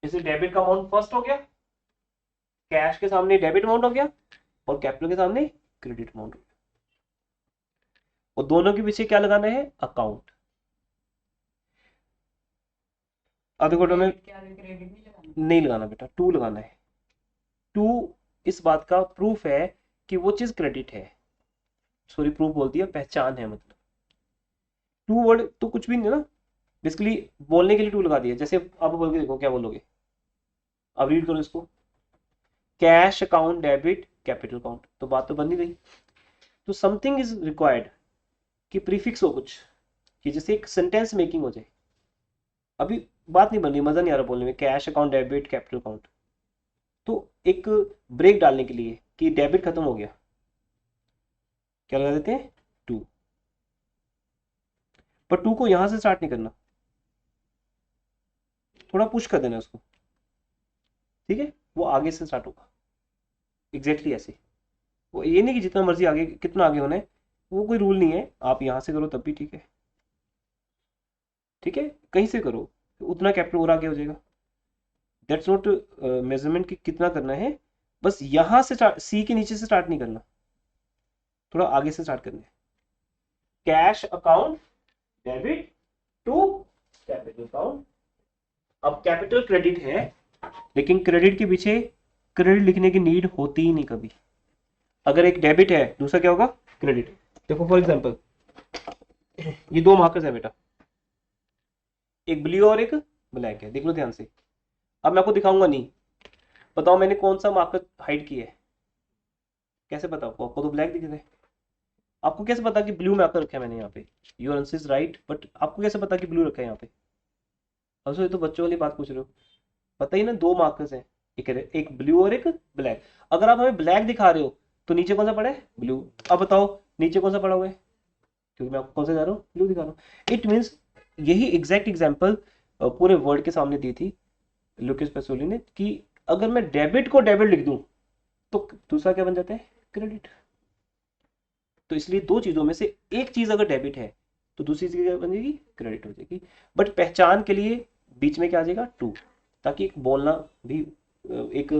A: जैसे डेबिट का अमाउंट फर्स्ट हो गया, कैश के सामने डेबिट अमाउंट हो गया, और कैपिटल के सामने क्रेडिट अमाउंट हो गया। और दोनों के पीछे क्या लगाना है, अकाउंट। अब देखो में नहीं लगाना बेटा, टू लगाना है। टू इस बात का प्रूफ है कि वो चीज क्रेडिट है, सॉरी प्रूफ बोल दिया, पहचान है मतलब। टू वर्ड तो कुछ भी नहीं ना, बेसिकली बोलने के लिए टू लगा दिया। जैसे अब बोल के देखो क्या बोलोगे, अब रीड करो इसको, cash account debit capital account, तो बात तो बन ही गई। तो समथिंग इज रिक्वायर्ड कि प्रीफिक्स हो कुछ, कि जैसे एक सेंटेंस मेकिंग हो जाए। अभी बात नहीं बन रही, मजा नहीं आ रहा बोलने में, cash account debit capital account. तो एक ब्रेक डालने के लिए कि डेबिट खत्म हो गया, क्या लगा देते हैं, टू। पर टू को यहां से स्टार्ट नहीं करना, थोड़ा पुश कर देना उसको, ठीक है, वो आगे से स्टार्ट होगा एग्जैक्टली ऐसे। वो ये नहीं कि जितना मर्जी आगे, कितना आगे होना है, वो कोई रूल नहीं है, आप यहां से करो तब भी ठीक है, ठीक है, कहीं से करो उतना कैपिटल और आगे हो जाएगा। दैट्स नॉट मेजरमेंट कि कितना करना है, बस यहां से सी के नीचे से स्टार्ट नहीं करना, थोड़ा आगे से स्टार्ट करना है। Cash account debit to capital account. अब कैपिटल क्रेडिट है, लेकिन क्रेडिट के पीछे क्रेडिट लिखने की नीड होती ही नहीं कभी। अगर एक डेबिट है, दूसरा क्या होगा, क्रेडिट। देखो फॉर एग्जांपल ये दो मार्कर्स है बेटा, एक ब्लू और एक ब्लैक है, देख लो ध्यान से। अब मैं आपको दिखाऊंगा नहीं, बताओ मैंने कौन सा मार्कर हाइड किया है, कैसे पता आपको, आपको तो ब्लैक दिख रहा है, आपको कैसे पता कि ब्लू मार्कर रखा है मैंने यहाँ पे, your answer is right, but आपको कैसे पता कि ब्लू रखा है यहाँ पे। अब ये तो बच्चों वाली बात पूछ रहे हो, पता ही ना, दो मार्कर्स हैं, एक ब्लू और एक ब्लैक। अगर आप हमें ब्लैक दिखा रहे हो तो नीचे कौन सा पड़ा है, ब्लू। अब बताओ नीचे कौन सा पड़ा हुआ है, क्योंकि मैं आपको कौन सा दिखा रहा हूँ, ब्लू दिखा रहा हूँ। इट मीन्स यही एग्जैक्ट एग्जाम्पल पूरे वर्ल्ड के सामने दी थी लुकेस पेसोली ने, कि अगर मैं डेबिट को डेबिट लिख दूं तो दूसरा क्या बन जाता है, क्रेडिट। तो इसलिए दो चीजों में से एक चीज अगर डेबिट है तो दूसरी चीज क्या बन जाएगी, क्रेडिट हो जाएगी। बट पहचान के लिए बीच में क्या आ जाएगा, टू, ताकि एक बोलना भी एक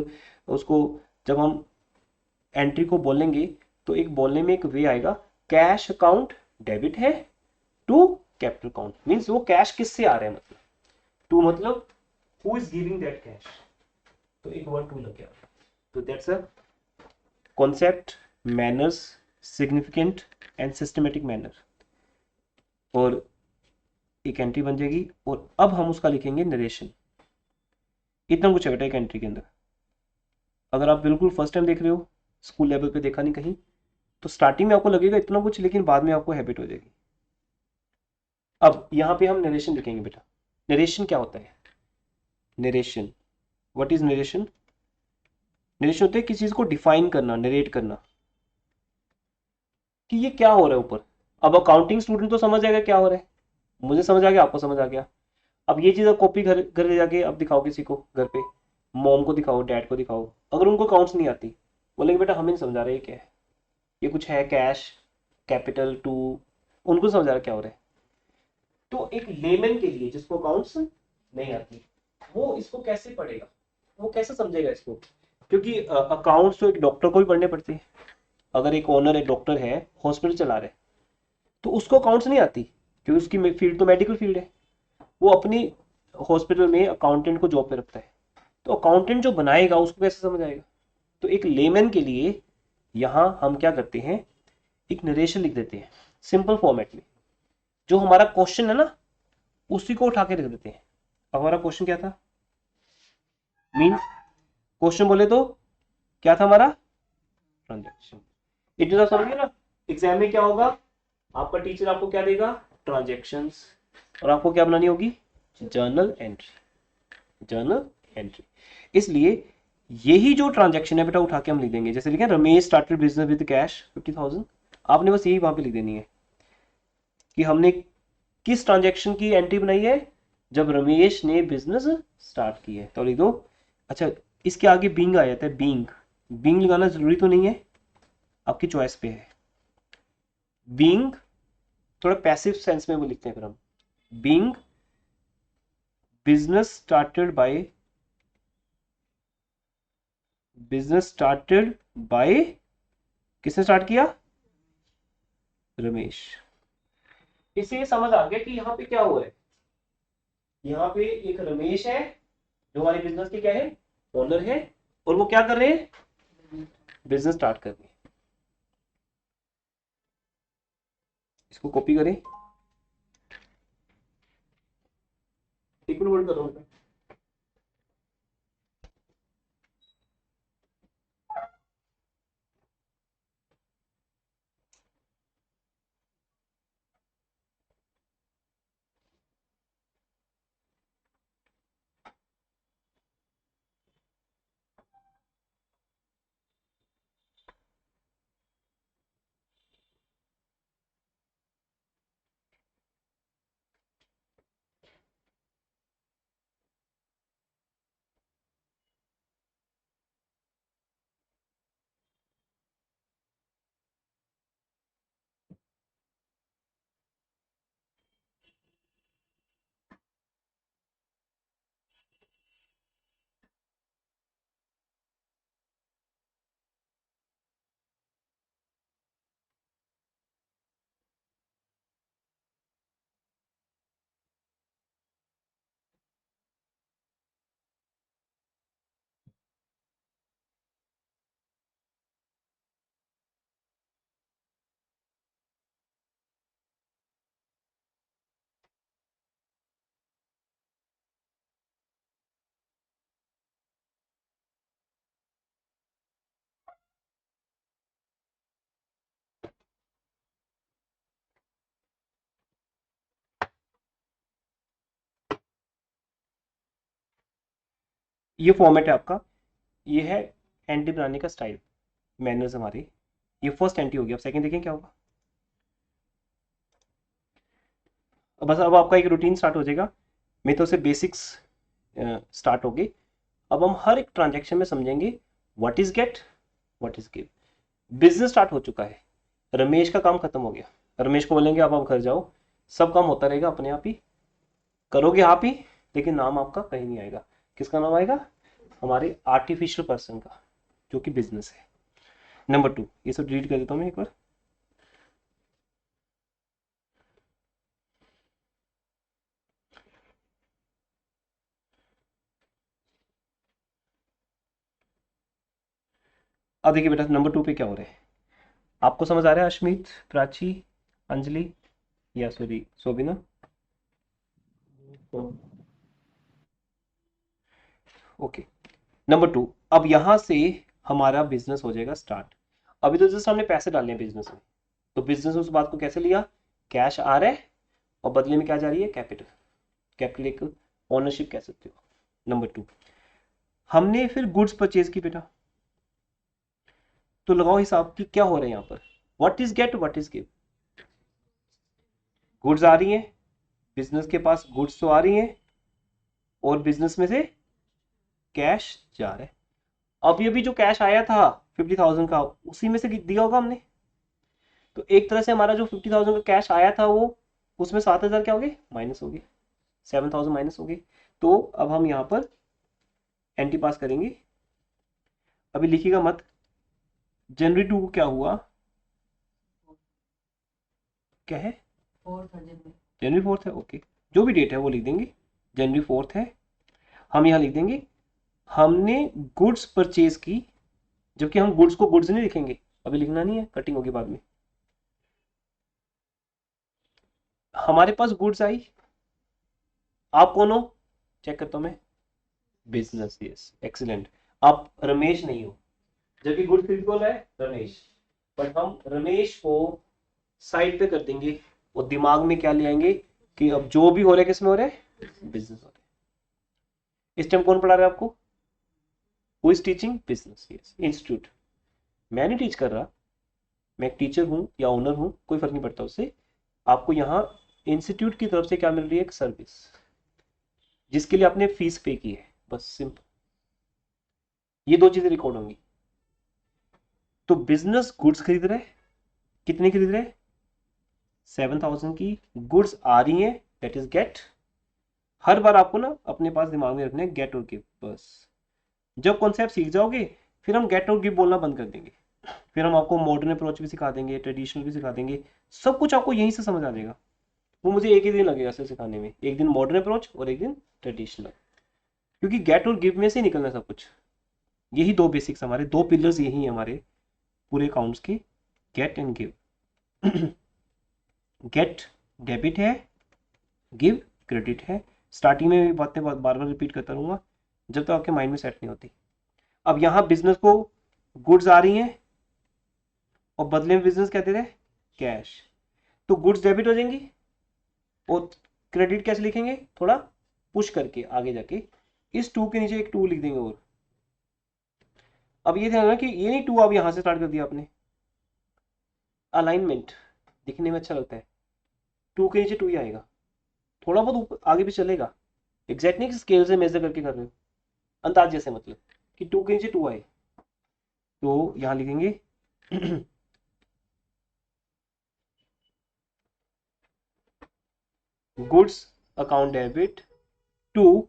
A: उसको, जब हम एंट्री को बोलेंगे तो एक बोलने में एक वे आएगा, कैश अकाउंट डेबिट है टू कैपिटल अकाउंट, मीन्स वो कैश किससे आ रहा है, मतलब टू मतलब who is giving that cash, तो एक वर्ड टू लग गया। तो that's a concept, manners, significant and systematic manner, और एक एंट्री बन जाएगी। और अब हम उसका लिखेंगे नरेशन। इतना कुछ है बेटा एक एंट्री के अंदर। अगर आप बिल्कुल फर्स्ट टाइम देख रहे हो, स्कूल लेवल पे देखा नहीं कहीं, तो स्टार्टिंग में आपको लगेगा इतना कुछ, लेकिन बाद में आपको हैबिट हो जाएगी। अब यहाँ पे हम नरेशन लिखेंगे बेटा। नरेशन क्या होता है, narration, what is narration. Narration होता है किसी चीज को डिफाइन करना, नरेट करना, कि ये क्या हो रहा है ऊपर। अब अकाउंटिंग स्टूडेंट तो समझ जाएगा क्या हो रहा है, मुझे समझ आ गया, आपको समझ आ गया। अब ये चीज आप कॉपी घर घर ले जाके अब दिखाओ किसी को, घर पे मॉम को दिखाओ, डैड को दिखाओ, अगर उनको अकाउंट्स नहीं आती, बोलेंगे बेटा हमें नहीं समझा रहे क्या है, ये कुछ है कैश कैपिटल टू, उनको समझ आ रहा क्या हो रहा है। तो एक लेमन के लिए जिसको अकाउंट्स नहीं आती, वो इसको कैसे पढ़ेगा, वो कैसे समझेगा इसको, क्योंकि अकाउंट्स तो एक डॉक्टर को भी पढ़ने पड़ते हैं। अगर एक ओनर है, डॉक्टर है, हॉस्पिटल चला रहे, तो उसको अकाउंट्स नहीं आती, क्योंकि उसकी फील्ड तो मेडिकल फील्ड है, वो अपनी हॉस्पिटल में अकाउंटेंट को जॉब पे रखता है। तो अकाउंटेंट जो बनाएगा उसको कैसे समझ आएगा। तो एक लेमन के लिए यहां हम क्या करते हैं, एक नरेशन लिख देते हैं सिंपल फॉर्मेट में, जो हमारा क्वेश्चन है ना उसी को उठा के लिख देते हैं। अब हमारा क्वेश्चन क्या था, मीन क्वेश्चन बोले तो क्या था हमारा, ट्रांजेक्शन। इतना समझिए ना, एग्जाम में क्या होगा, आपका टीचर आपको क्या देगा, ट्रांजेक्शन्स, और आपको क्या बनानी होगी, जर्नल एंट्री, जर्नल एंट्री। इसलिए यही जो ट्रांजैक्शन है बेटा उठा के हम लिख देंगे। जैसे लिखे Ramesh started business with cash 50,000, आपने बस यही वहां पे लिख देनी है कि हमने किस ट्रांजैक्शन की एंट्री बनाई है, जब रमेश ने बिजनेस स्टार्ट की है, तो लिख दो। अच्छा, इसके आगे बीइंग आ जाता है, बीइंग, बीइंग लगाना जरूरी तो नहीं है, आपकी चॉइस पे है। बीइंग, थोड़ा पैसिव सेंस में वो लिखते हैं फिर हम, being business started by, business started by, किसने स्टार्ट किया? रमेश। इससे ये समझ आ गया कि यहाँ पे क्या हुआ है, यहाँ पे एक रमेश है जो हमारे बिजनेस के क्या है, ओनर है, और वो क्या कर रहे हैं, बिजनेस स्टार्ट कर रहे हैं। इसको कॉपी करें, एक मिनट होल्ड कर रहा हूं। ये फॉर्मेट है आपका, ये है एंटी बनाने का स्टाइल, मैनर्स हमारे। ये फर्स्ट एंटी हो गया, अब सेकंड देखें क्या होगा। बस अब आपका एक रूटीन स्टार्ट हो जाएगा, मेथड से बेसिक्स स्टार्ट होगी। अब हम हर एक ट्रांजैक्शन में समझेंगे what is get, what is give. Business start हो चुका है, रमेश का काम खत्म हो गया, रमेश को बोलेंगे अब आप घर जाओ, सब काम होता रहेगा अपने आप ही, करोगे आप ही, लेकिन नाम आपका कहीं नहीं आएगा। किसका नाम आएगा? हमारे आर्टिफिशियल पर्सन का, जो कि बिजनेस है। नंबर 2, ये सब डिलीट कर देता हूँ मैं एक बार। अब देखिए बेटा, नंबर 2 पे क्या हो रहा है, आपको समझ आ रहा है अश्मित, प्राची, अंजलि, या सॉरी सोबिना? ओके। नंबर 2, अब यहां से हमारा बिजनेस हो जाएगा स्टार्ट। अभी तो जस्ट हमने पैसे डालने हैं बिजनेस में, तो बिजनेस उस बात को कैसे लिया, कैश आ रहा है और बदले में क्या जा रही है, कैपिटल। कैपिटल एक ओनरशिप कह सकते हो। नंबर 2, हमने फिर गुड्स परचेज की बेटा, तो लगाओ हिसाब कि क्या हो रहा है यहाँ पर, what is get, what is give. Goods आ रही हैं, बिजनेस के पास गुड्स तो आ रही हैं, और बिजनेस में से कैश जा रहा है। अब ये भी जो कैश आया था 50,000 का, उसी में से दिया होगा हमने, तो एक तरह से हमारा जो 50,000 का कैश आया था वो, उसमें 7,000 क्या हो गए, माइनस हो गए, 7,000 माइनस हो गए। तो अब हम यहाँ पर एंटी पास करेंगे। अभी लिखिएगा मत, जनवरी 2 को क्या हुआ, क्या है, जनवरी 4 है, ओके, जो भी डेट है वो लिख देंगे, जनवरी 4 है। हम यहाँ लिख देंगे हमने गुड्स परचेज की, जबकि हम गुड्स को गुड्स नहीं लिखेंगे, अभी लिखना नहीं है, कटिंग होगी बाद में। हमारे पास गुड्स आई, आप कौन हो, चेक करता हूं मैं, बिजनेस, यस एक्सीलेंट। आप रमेश नहीं हो, जबकि गुड्स किसको बोल रहा है, रमेश, बट हम रमेश को साइड पे कर देंगे, और दिमाग में क्या ले आएंगे कि अब जो भी हो रहा है किसमें हो रहा है, बिजनेस हो रहा है। इस टाइम कौन पढ़ा रहा है आपको, who is teaching, business, yes, institute. मैं नहीं टीच कर रहा, मैं एक टीचर हूं या ओनर हूं, कोई फर्क नहीं पड़ता उससे। आपको यहाँ इंस्टीट्यूट की तरफ से क्या मिल रही है, एक सर्विस, जिसके लिए आपने फीस पे की है, बस सिंपल। ये दो चीजें रिकॉर्ड होंगी। तो बिजनेस गुड्स खरीद रहे हैं, कितने खरीद रहे हैं, 7,000 की गुड्स आ रही हैं, दैट इज गेट। हर बार आपको ना अपने पास दिमाग में रखना है गेट और गिव बस। जब कॉन्सेप्ट सीख जाओगे फिर हम गेट और गिव बोलना बंद कर देंगे। फिर हम आपको मॉडर्न अप्रोच भी सिखा देंगे, ट्रेडिशनल भी सिखा देंगे, सब कुछ आपको यहीं से समझ आ जाएगा। वो मुझे एक ही दिन लगेगा सर सिखाने में, एक दिन मॉडर्न अप्रोच और एक दिन ट्रेडिशनल, क्योंकि गेट और गिव में से निकलना सब कुछ। यही दो बेसिक्स हमारे, दो पिलर्स यही हैं हमारे पूरे अकाउंट्स के, get and give. Get debit है, गिव क्रेडिट है। स्टार्टिंग में भी बातें बार बार रिपीट करता रहूंगा जब तक आपके माइंड में सेट नहीं होती। अब यहाँ बिजनेस को गुड्स आ रही हैं और बदले में बिजनेस क्या दे रहे हैं, कैश। तो गुड्स डेबिट हो जाएंगी और क्रेडिट कैसे लिखेंगे, थोड़ा पुश करके आगे जाके इस टू के नीचे एक टू लिख देंगे। और अब ये ध्यान रखना कि ये नहीं टू अब यहां से स्टार्ट कर दिया आपने, अलाइनमेंट दिखने में अच्छा लगता है, टू के नीचे टू ही आएगा। थोड़ा बहुत ऊपर आगे भी चलेगा, एग्जैक्ट नहीं स्केल से मेजर करके कर रहे हो, अंदाज जैसे, मतलब कि टू के नीचे टू आए। तो यहां लिखेंगे goods account debit to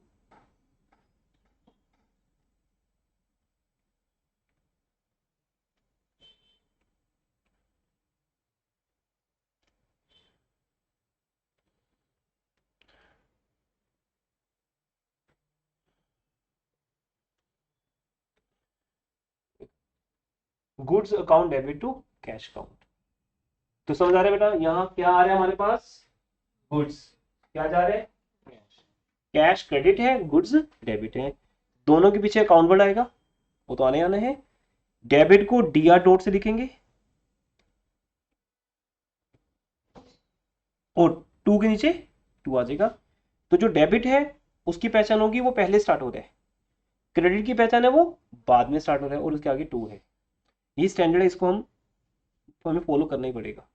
A: goods account debit to cash account. तो समझ आ रहा है बेटा, यहाँ क्या आ रहा है हमारे पास, गुड्स क्या जा रहे हैं, कैश क्रेडिट है, गुड्स डेबिट है। दोनों के पीछे अकाउंट वर्ड आएगा, वो तो आने आने हैं। डेबिट को डीआर डॉट से लिखेंगे और टू के नीचे टू आ जाएगा। तो जो डेबिट है उसकी पहचान होगी वो पहले स्टार्ट हो रहा है, क्रेडिट की पहचान है वो बाद में स्टार्ट हो रहा है और उसके आगे टू है। ये स्टैंडर्ड है, इसको हमें फॉलो करना ही पड़ेगा।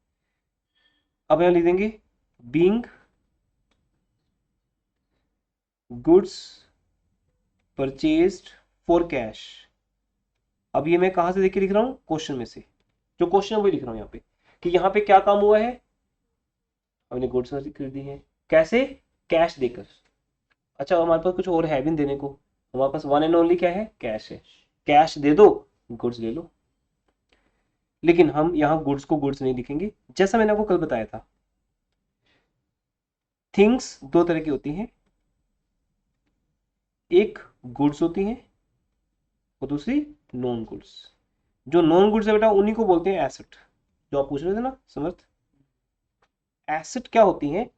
A: अब यहां लिख देंगे being goods purchased for cash. अब ये मैं कहां से देख के लिख रहा हूं, क्वेश्चन में से, जो क्वेश्चन है वही लिख रहा हूं यहाँ पे, कि यहाँ पे क्या काम हुआ है, हमने गुड्स खरीदी है, कैसे, कैश देकर। अच्छा हमारे पास कुछ और है भी नहीं देने को, हमारे पास वन एंड ओनली क्या है, कैश है, कैश दे दो गुड्स ले लो। लेकिन हम यहाँ गुड्स को गुड्स नहीं लिखेंगे, जैसा मैंने आपको कल बताया था। थिंग्स दो तरह की होती हैं, एक गुड्स होती हैं और दूसरी नॉन गुड्स। जो नॉन गुड्स है बेटा उन्हीं को बोलते हैं एसेट, जो आप पूछ रहे थे ना समर्थ। एसेट क्या होती हैं,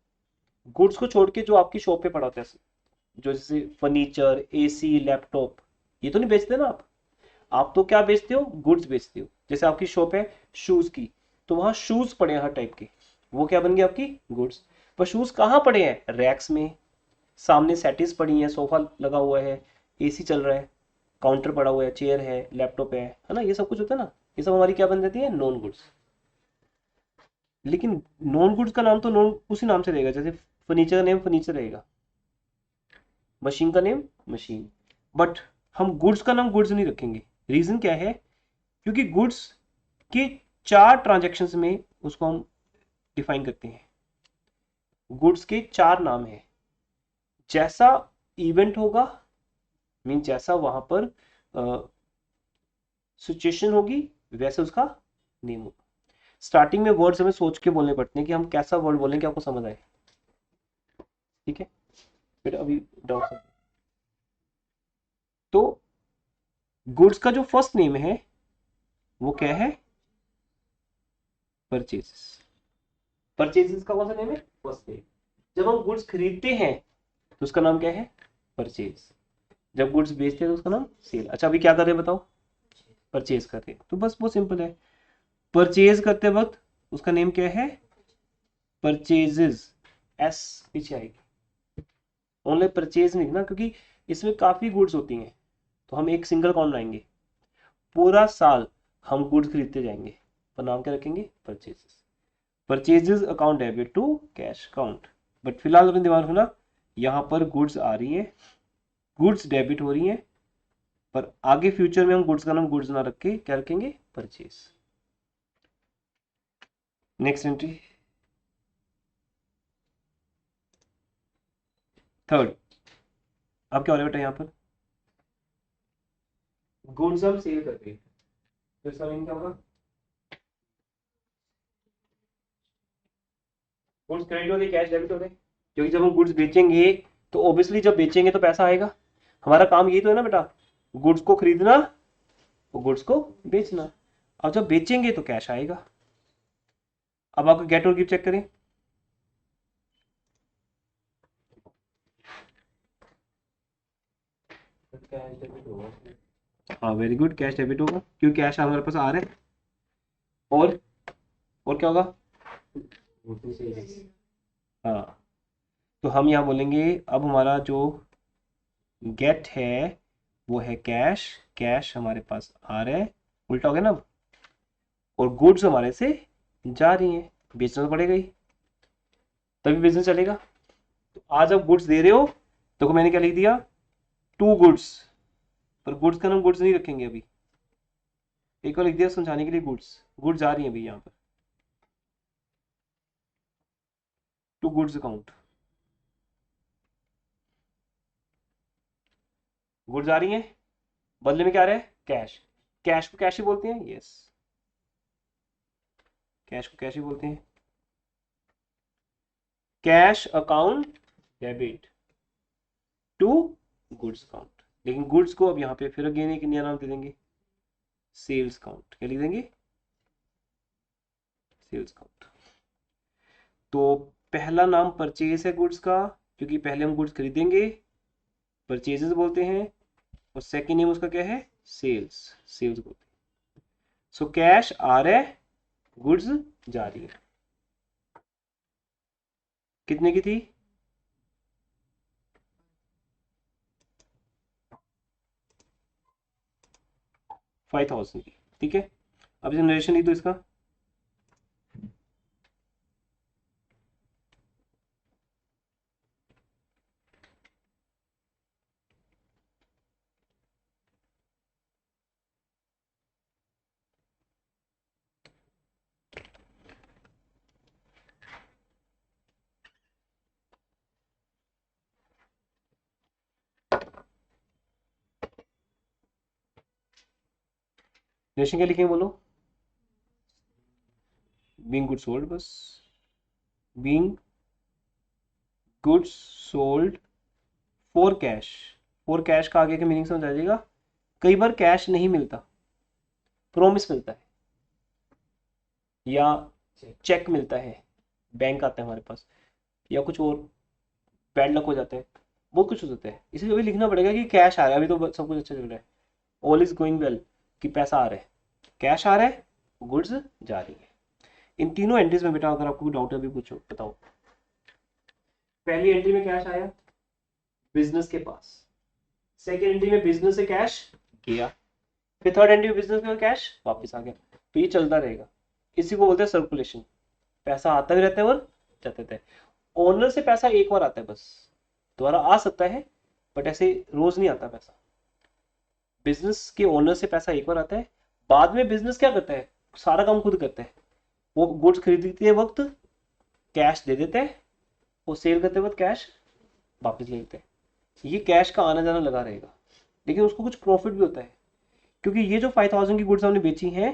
A: गुड्स को छोड़ के जो आपकी शॉप पे पड़ा होता है, जो जैसे फर्नीचर, एसी, लैपटॉप, ये तो नहीं बेचते ना आप तो क्या बेचते हो, गुड्स बेचते हो। जैसे आपकी शॉप है शूज की, तो वहां शूज पड़े हैं हर टाइप के, वो क्या बन गए आपकी गुड्स। पर शूज कहाँ पड़े हैं, रैक्स में, सामने सेटिस पड़ी है, सोफा लगा हुआ है, एसी चल रहा है, काउंटर पड़ा हुआ है, चेयर है, लैपटॉप है ना, ये सब कुछ होता है ना, ये सब हमारी क्या बन जाती है, नॉन गुड्स। लेकिन नॉन गुड्स का नाम तो नॉन उसी नाम से रहेगा, जैसे फर्नीचर का नेम फर्नीचर रहेगा, मशीन का नेम मशीन। बट हम गुड्स का नाम गुड्स नहीं रखेंगे। रीजन क्या है, क्योंकि गुड्स के चार ट्रांजेक्शन्स में उसको हम डिफाइन करते हैं। गुड्स के चार नाम हैं, जैसा इवेंट होगा, मीन जैसा वहां पर सिचुएशन होगी, वैसे उसका नेम होगा। स्टार्टिंग में वर्ड्स हमें सोच के बोलने पड़ते हैं कि हम कैसा वर्ड बोलें कि आपको समझ आए, ठीक है। फिर अभी डाउट, तो गुड्स का जो फर्स्ट नेम है वो क्या है, परचेजेस। परचेजेस का कौन सा नेम है, फर्स्ट नेम। जब हम गुड्स खरीदते हैं तो उसका नाम क्या है, परचेज। जब गुड्स बेचते हैं तो उसका नाम सेल। अच्छा अभी क्या कर रहे हैं बताओ, परचेज कर रहे हैं, तो बस बहुत सिंपल है। परचेज करते वक्त उसका नेम क्या है, परचेजेस, एस पीछे आएगी। ओनली परचेज नहीं ना, क्योंकि इसमें काफी गुड्स होती हैं, तो हम एक सिंगल अकाउंट लाएंगे, पूरा साल हम गुड्स खरीदते जाएंगे, पर नाम क्या रखेंगे, purchases. Purchases account debit to cash account. But फिलहाल अपने दिमाग रखना, यहाँ पर गुड्स आ रही है, गुड्स डेबिट हो रही हैं, पर आगे फ्यूचर में हम गुड्स का नाम गुड्स ना रख के क्या रखेंगे, परचेज। नेक्स्ट एंट्री, थर्ड, अब क्या हो रहा है बेटा यहाँ पर?
C: गुड्स हम सेल कर रहे हैं,
A: तो इसका मीनिंग क्या होगा? गुड्स क्रेडिट हो गए, कैश डेबिट हो गए, क्योंकि जब हम गुड्स बेचेंगे तो ऑब्वियसली जब बेचेंगे तो पैसा आएगा। हमारा काम यही तो है ना बेटा, गुड्स को खरीदना और गुड्स को बेचना। अब जब बेचेंगे तो कैश आएगा। अब आपको गेट और गिव चेक करें।
C: कैश डेबिट होगा।
A: हाँ वेरी गुड, कैश डेबिट होगा क्योंकि कैश हमारे पास आ रहा है। और क्या होगा?
C: Goods sales.
A: हाँ, तो हम यहाँ बोलेंगे अब हमारा जो गेट है वो है कैश, कैश हमारे पास आ रहा है, उल्टा हो गया ना अब, और गुड्स हमारे से जा रही हैं, बेचना तो पड़ेगा ही, तभी बिजनेस चलेगा। तो आज आप गुड्स दे रहे हो तो मैंने क्या लिख दिया? टू गुड्स, पर गुड्स का नाम गुड्स नहीं रखेंगे अभी, एक और लिख दिया समझाने के लिए, गुड्स, गुड्स आ रही हैं अभी यहाँ पर, टू गुड्स अकाउंट, गुड्स आ रही हैं, बदले में क्या आ रहा है? कैश। कैश को कैश ही बोलते हैं, यस, कैश को कैश ही बोलते हैं। Cash account debit to goods account, लेकिन गुड्स को अब यहाँ पे फिर अगेन एक नया नाम दे देंगे, सेल्स अकाउंट। क्या लिख देंगे? Sales account. तो पहला नाम परचेज है गुड्स का, क्योंकि पहले हम गुड्स खरीदेंगे, परचेजेस बोलते हैं, और सेकेंड नेम उसका क्या है? सेल्स, सेल्स बोलते हैं। सो कैश आ रहा है, गुड्स जा रही है। कितने की थी? 5000 की, ठीक है। अब इसे नरेशन लिख दो इसका। नरेशन क्या लिखेंगे बोलो? बीइंग गुड्स सोल्ड, बस being goods sold for cash. For cash का आगे का मीनिंग समझ आ जाएगा। कई बार कैश नहीं मिलता, प्रॉमिस मिलता है, या चेक मिलता है, बैंक आता है हमारे पास, या कुछ और बैड लक हो जाता है, बहुत कुछ हो जाता है। इसलिए अभी लिखना पड़ेगा कि कैश आ रहा है, अभी तो सब कुछ अच्छा चल रहा है, ऑल इज गोइंग वेल, कि पैसा आ रहा है, कैश आ रहा है, गुड्स जा रही है। इन तीनों एंट्रीज में बेटा अगर आपको कोई डाउट है अभी पूछो, बताओ। पहली एंट्री में कैश आया बिजनेस के पास, सेकेंड एंट्री में बिजनेस से कैश गया, फिर थर्ड एंट्री में बिजनेस में कैश वापस आ गया। तो ये चलता रहेगा, इसी को बोलते हैं सर्कुलेशन। पैसा आता भी रहता है और जाता रहता है। ओनर से पैसा एक बार आता है बस, दोबारा आ सकता है, बट ऐसे रोज नहीं आता पैसा। बिजनेस के ओनर से पैसा एक बार आता है, बाद में बिजनेस क्या करता है? सारा काम खुद करता है। वो गुड्स खरीदते वक्त कैश दे देते हैं, वो सेल करते वक्त कैश वापस ले लेते हैं। ये कैश का आना जाना लगा रहेगा, लेकिन उसको कुछ प्रॉफिट भी होता है, क्योंकि ये जो 5000 की गुड्स हमने बेची हैं,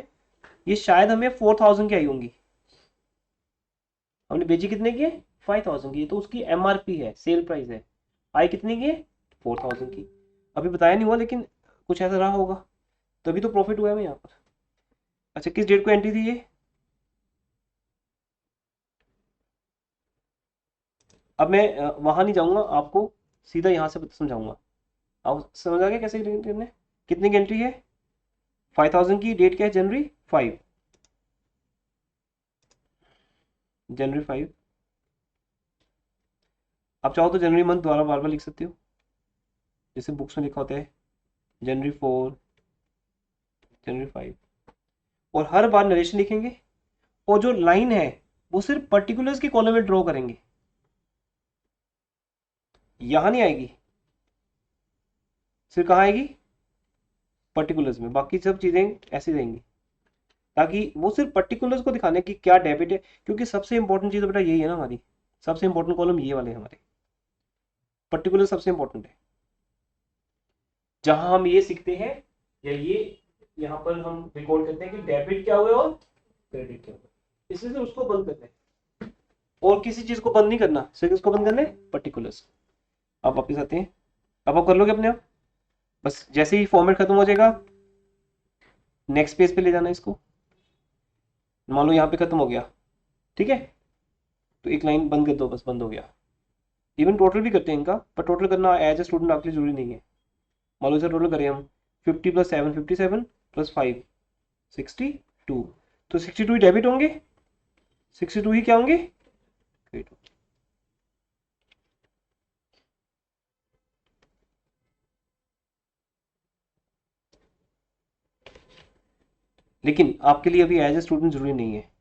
A: ये शायद हमें 4000 की आई होंगी। हमने बेची कितने की है? 5000 की, तो उसकी एमआरपी है, सेल प्राइस है, आई कितने की है? 4000 की। अभी बताया नहीं हुआ, लेकिन कुछ ऐसा रहा होगा, तभी तो प्रॉफिट हुआ है यहाँ पर। अच्छा, किस डेट को एंट्री थी ये? अब मैं वहां नहीं जाऊंगा, आपको सीधा यहाँ से समझाऊंगा। आप समझ आ गया कैसे करना है? कितने की एंट्री है? 5000 की, डेट क्या है? जनवरी 5, जनवरी 5। आप चाहो तो जनवरी मंथ द्वारा बार बार लिख सकते हो, जैसे बुक्स में लिखा होता है जनवरी 4, जनवरी 5, और हर बार नरेशन लिखेंगे, और जो लाइन है वो सिर्फ पर्टिकुलर्स के कॉलम में ड्रॉ करेंगे, यहां नहीं आएगी, सिर्फ कहाँ आएगी? पर्टिकुलर्स में, बाकी सब चीजें ऐसी रहेंगी, ताकि वो सिर्फ पर्टिकुलर्स को दिखाने की क्या डेबिट है, क्योंकि सबसे इंपॉर्टेंट चीज बेटा यही है ना हमारी, सबसे इंपॉर्टेंट कॉलम ये वाले हमारे, पर्टिकुलर सबसे इंपॉर्टेंट है, जहां हम ये सीखते हैं या ये यहाँ पर हम रिकॉर्ड करते हैं कि डेबिट क्या हुआ और क्रेडिट क्या हुआ, इसलिए उसको बंद करना है और किसी चीज को बंद नहीं करना, सिर्फ इसको बंद करना है पर्टिकुलर्स। आप वापस आते हैं, अब आप कर लोगे अपने आप, बस जैसे ही फॉर्मेट खत्म हो जाएगा नेक्स्ट पेज पे ले जाना इसको। मान लो यहाँ पे खत्म हो गया, ठीक है, तो एक लाइन बंद कर दो, बस बंद हो गया। इवन टोटल भी करते हैं इनका, पर टोटल करना एज ए स्टूडेंट आपके लिए जरूरी नहीं है। मान लो इसे टोटल करें हम 50 + 7 57 + 5 62, तो 62 ही डेबिट होंगे, 62 ही क्या होंगे, क्रेडिट होंगे। लेकिन आपके लिए अभी एज ए स्टूडेंट जरूरी नहीं है।